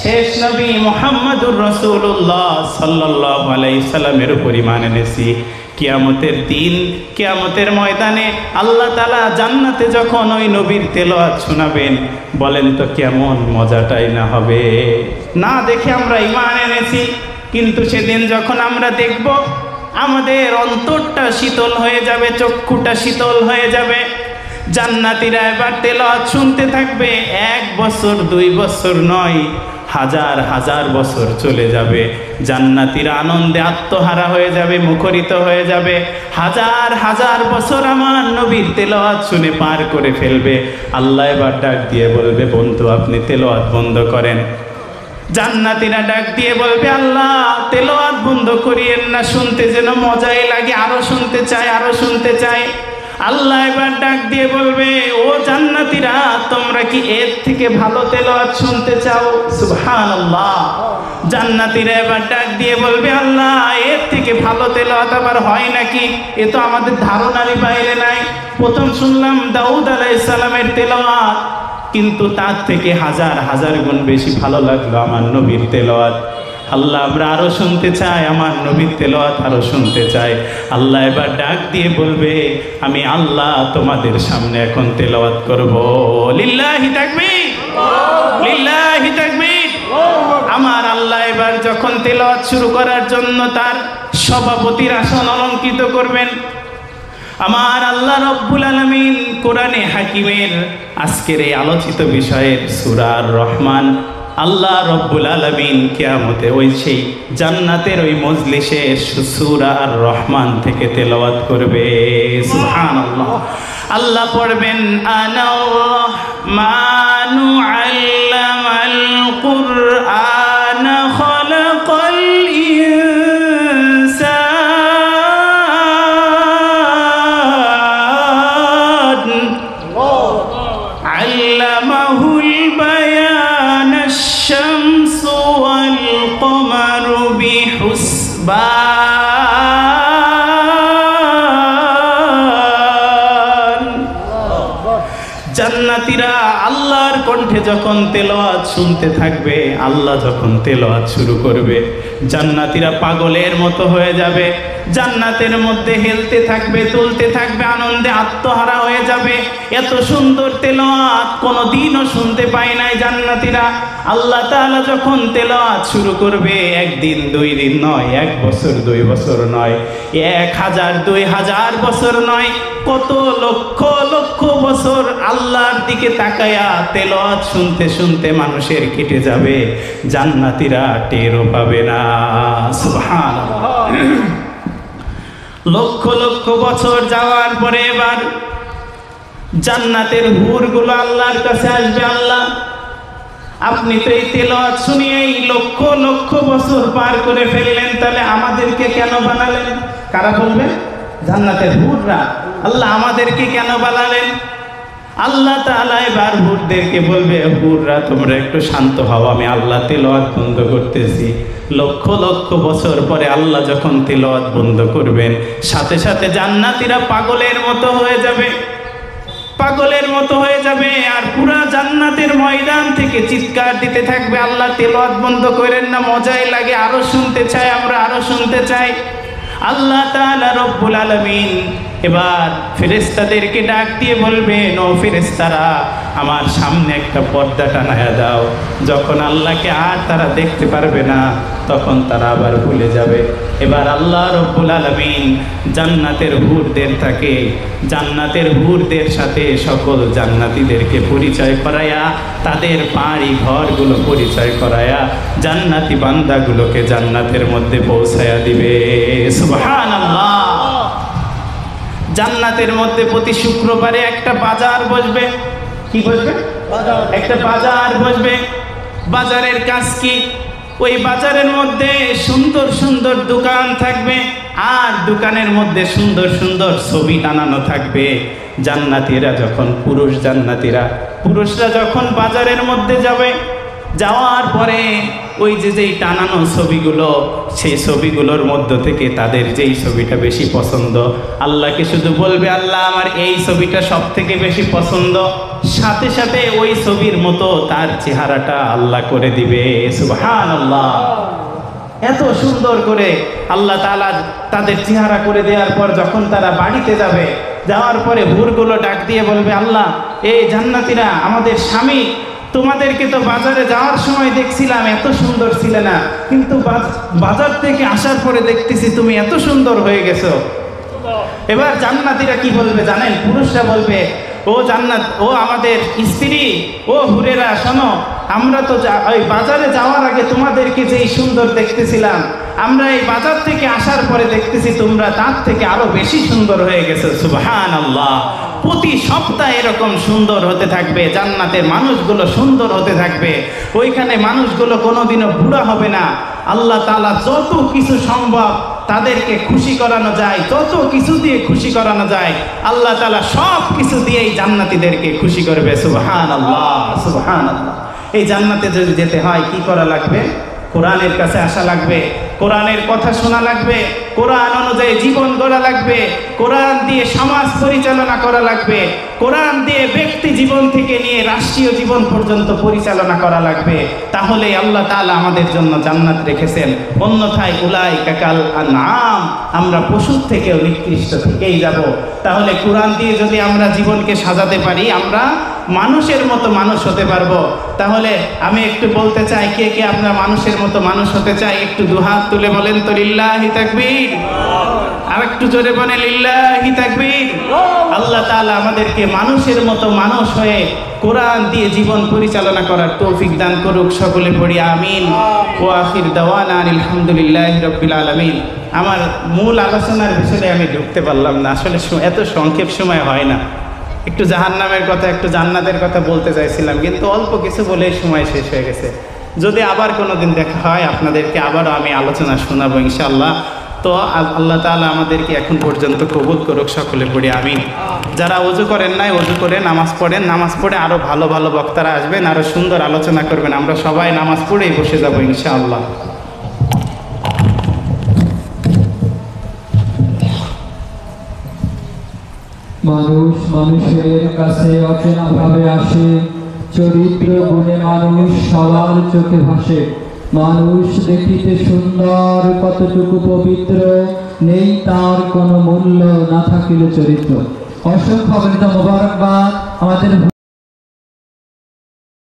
Speaker 1: শেষ নবী মুহাম্মদুর রাসূলুল্লাহ সাল্লাল্লাহু আলাইহি সাল্লামের উপর ঈমান এনেছি। কিয়ামতের দিন, কিয়ামতের ময়দানে আল্লাহ তাআলা জান্নাতে যখন ওই নবীর তেলাওয়াত শোনাবেন, বলেন তো কেমন মজাটাই না হবে। না দেখে আমরা ঈমান এনেছি, কিন্তু সেদিন যখন আমরা দেখব, আমাদের অন্তরটা শীতল হয়ে যাবে, চক্ষুটা শীতল হয়ে যাবে। জান্নাতীরা এবার তেলাওয়াত শুনতে থাকবে, 1 বছর 2 বছর নয়, হাজার হাজার বছর চলে যাবে। জান্নাতীরা আনন্দে আত্মহারা হয়ে যাবে, মুখরিত হয়ে যাবে। হাজার হাজার বছর আমার নবীর তেলাওয়াত শুনে পার করে ফেলবে। আল্লাহ এবার ডাক দিয়ে বলবে, বন্ধু আপনি তেলাওয়াত বন্ধ করেন। জান্নাতীরা ডাক দিয়ে বলবে, আল্লাহ তেলাওয়াত বন্ধ করিয়েন না, শুনতে যেন মজাই লাগে, আরো শুনতে চাই, আরো শুনতে চাই। আল্লাহ এবার ডাক দিয়ে বলবে, ও জান্নাতীরা তোমরা কি এর থেকে ভালো তেলাওয়াত শুনতে চাও? সুবহানাল্লাহ। জান্নাতীরা এবার ডাক দিয়ে বলবে, আল্লাহ এর থেকে ভালো তেলাওয়াত আবার হয় নাকি? এ তো আমাদের ধারণারই বাইরে নাই। প্রথম শুনলাম দাউদ আলাইহিস সালামের তেলাওয়াত, কিন্তু তার থেকে হাজার হাজার গুণ বেশি ভালো লাগলো আমার নবীর তেলাওয়াত। আল্লাহ আমরা আরো শুনতে চাই, আমার নবীর তেলাওয়াত আরো শুনতে চাই। আল্লাহ এবার ডাক দিয়ে বলবে, আমি আল্লাহ তোমাদের সামনে এখন তেলাওয়াত করব। লিল্লাহি তাকবীর, লিল্লাহি তাকবীর। আমার আল্লাহ এবার যখন তেলাওয়াত শুরু করার জন্য তার সভাপতির আসন অলঙ্কৃত করবেন, আমার আল্লাহ রব্বুল আলামিন কোরআনে হাকিমের আজকের এই আলোচিত বিষয়ের সূরা আর রহমান, আল্লাহ রব্বুল আলামিন কিয়ামতে ওই সেই জান্নাতের ওই মজলিসে সূরা আর রহমান থেকে তেলাওয়াত করবে। সুবহানাল্লাহ। আল্লাহ পড়বেন, আনার রহমানু আল্লামাল কুরআন খালাকাল ইনসান আল্লামাহুল বায়ান الشمس والقمر بحسبان। জান্নাতীরা আল্লাহর কণ্ঠে যখন তেলাওয়াত শুনতে থাকবে, আল্লাহ যখন তেলাওয়াত শুরু করবে, জান্নাতীরা পাগলের মতো হয়ে যাবে। জান্নাতের মধ্যে হেলতে থাকবে, তুলতে থাকবে, আনন্দে আত্মহারা হয়ে যাবে। এত সুন্দর তেলাওয়াত কোনোদিনও শুনতে পায় নাই জান্নাতীরা। আল্লাহ তাআলা যখন তেলাওয়াত শুরু করবে, 1 দিন 2 দিন নয়, 1 বছর 2 বছর নয়, 1000 2000 বছর নয়, কত লক্ষ লক্ষ বছর আল্লাহর দিকে তাকায়া তেলাওয়াত শুনতে শুনতে মানুষের কেটে যাবে, জান্নাতীরা টেরও পাবে না। সুবহানাল্লাহ। লক্ষ লক্ষ বছর যাওয়ার পরে এবার জান্নাতের হুরগুলো আল্লাহর কাছে আসবে, আল্লাহ আপনি তো এই তেলাওয়াত শুনিয়েই লক্ষ লক্ষ বছর পার করে ফেললেন, তাহলে আমাদেরকে কেন বানালেন? কারা বলবেন? জান্নাতের হুররা। আল্লাহ আমাদেরকে কেন বানালেন? আল্লাহ তাআলা এবার হুরদেরকে বলবে, হুররা তোমরা একটু শান্ত হও, আমি আল্লাহ তেলাওয়াত বন্ধ করতেছি। লক্ষ লক্ষ বছর পরে আল্লাহ যখন তেলাওয়াত বন্ধ করবেন, সাথে সাথে জান্নাতীরা পাগলের মতো হয়ে যাবে, পাগলের মতো হয়ে যাবে। আর পুরা জান্নাতের ময়দান থেকে চিৎকার দিতে থাকবে, আল্লাহ তেলাওয়াত বন্ধ করেন না, মজাই লাগে, আরো শুনতে চাই, আমরা আরো শুনতে চাই। আল্লাহ তাআলা রব্বুল আলামিন এবার ফেরেশতাদেরকে ডাক দিয়ে বলবেন, ও ফেরেশতারা আমার সামনে একটা পর্দা টানায়া দাও। যখন আল্লাহকে আর তারা দেখতে পারবে না তখন তারা আবার ভুলে যাবে। এবার আল্লাহ রব্বুল আলামিন জান্নাতের হুরদের থাকে, জান্নাতের হুরদের সাথে সকল জান্নাতীদেরকে পরিচয় করায়া, তাদের বাড়ি ঘরগুলো পরিচয় করায়া জান্নাতি বান্দাগুলোকে জান্নাতের মধ্যে পৌঁছায়া দিবে। সুবহানাল্লাহ। জান্নাতের মধ্যে প্রতি শুক্রবারে একটা বাজার বসবে। কি বসবে? একটা বাজার বসবে। বাজারের কাজ কি? ওই বাজারের মধ্যে সুন্দর সুন্দর দোকান থাকবে, আর দোকানের মধ্যে সুন্দর সুন্দর ছবি টানানো থাকবে। জান্নাতীরা যখন পুরুষরা যখন বাজারের মধ্যে যাবে, যাওয়ার পরে ওই যেই টানানো ছবিগুলো, সেই ছবিগুলোর মধ্য থেকে তাদের যেই ছবিটা বেশি পছন্দ, আল্লাহকে শুধু বলবে, আল্লাহ আমার এই ছবিটা সব থেকে বেশি পছন্দ। সাথে সাথে ওই ছবির মতো তার চেহারাটা আল্লাহ করে দিবে। সুবহানাল্লাহ। এত সুন্দর করে আল্লাহ তাআলা তাদের চেহারা করে দেওয়ার পর যখন তারা বাড়িতে যাবে, যাওয়ার পরে হুরগুলো ডাক দিয়ে বলবে, আল্লাহ এই জান্নাতীরা আমাদের স্বামী, তোমাদেরকে তো বাজারে যাওয়ার সময় দেখছিলাম এত সুন্দর ছিলে না, কিন্তু বাজার থেকে আসার পরে দেখতেছি তুমি এত সুন্দর হয়ে গেছো। এবার জান্নাতীরা কি বলবে জানেন? পুরুষরা বলবে, ও জান্নাত, ও আমাদের স্ত্রী, ও হুরেরা শোনো, আমরা তো ওই বাজারে যাওয়ার আগে তোমাদেরকে যেই সুন্দর দেখতেছিলাম, আমরা এই বাজার থেকে আসার পরে দেখতেছি তোমরা তার থেকে আরো বেশি সুন্দর হয়ে গেছো। সুবহানাল্লাহ। প্রতি সপ্তাহে এরকম সুন্দর হতে থাকবে, জান্নাতের মানুষগুলো সুন্দর হতে থাকবে। ওইখানে মানুষগুলো কোনোদিনও বুড়া হবে না। আল্লাহ তাআলা যত কিছু সম্ভব তাদেরকে খুশি করানো যায়, যত কিছু দিয়ে খুশি করানো যায়, আল্লাহ তাআলা সব কিছু দিয়েই জান্নাতীদেরকে খুশি করবে। সুবহানাল্লাহ, সুবহানাল্লাহ। এই জান্নাতে যদি যেতে হয় কি করা লাগবে? কোরআনের কাছে আসা লাগবে, কোরআনের কথা শোনা লাগবে, কোরআন অনুযায়ী জীবন গড়া লাগবে, কোরআন দিয়ে সমাজ পরিচালনা করা লাগবে, কোরআন দিয়ে ব্যক্তি জীবন থেকে নিয়ে রাষ্ট্রীয় জীবন পর্যন্ত পরিচালনা করা লাগবে। তাহলে আল্লাহ তাআলা আমাদের জন্য জান্নাত রেখেছেন। অন্যথায় উলাইকা কাল আনআম, আমরা পশুর থেকেও নিকৃষ্ট থেকেই যাব। তাহলে কোরআন দিয়ে যদি আমরা জীবনকে সাজাতে পারি, আমরা মানুষের মতো মানুষ হতে পারবো। তাহলে আমি একটু বলতে চাই, কে কে আমরা মানুষের মতো মানুষ হতে চাই? একটু দুহাত তুলে বলেন তো লিল্লাহি তাকবীর। আর একটু জোরে বলেন লিল্লাহি তাকবীর। আল্লাহ তাআলা আমাদেরকে মানুষের মতো মানুষ হয়ে কোরআন দিয়ে জীবন পরিচালনা করার তৌফিক দান করুক। সকলে পড়ি আমিন। ওয়া আখির দাওয়ানা আলহামদুলিল্লাহি রাব্বিল আলামিন। আমার মূল আলোচনার বিষয়ে আমি ঢুকতে পারলাম না, আসলে এত সংক্ষেপ সময় হয় না। একটু জাহান্নামের কথা, একটু জান্নাতের কথা বলতে চাইছিলাম, কিন্তু অল্প কিছু বলেই সময় শেষ হয়ে গেছে। যদি আবার কোনো দিন দেখা হয় আপনাদেরকে আবারও আমি আলোচনা শোনাবো ইনশাআল্লাহ। তো আল্লাহ তাআলা আমাদেরকে এখন পর্যন্ত কবুল করুক। সকলে পড়ি আমিন। যারা ওযু করেন নাই ওযু করে নামাজ পড়েন, নামাজ পড়ে আরও ভালো ভালো বক্তারা আসবেন, আরও সুন্দর আলোচনা করবেন। আমরা সবাই নামাজ পড়েই বসে যাবো ইনশাআল্লাহ।
Speaker 2: মানুষ মানুষের কাছে অচেনা ভাবে আসে, চরিত্র গুণে মানুষ সবার চোখে ভাসে। মানুষ দেখিতে সুন্দর, কতটুকু পবিত্র, নেই তার কোনো মূল্য, না থাকিলে চরিত্র। অসংখ্য মোবারকবাদ আমাদের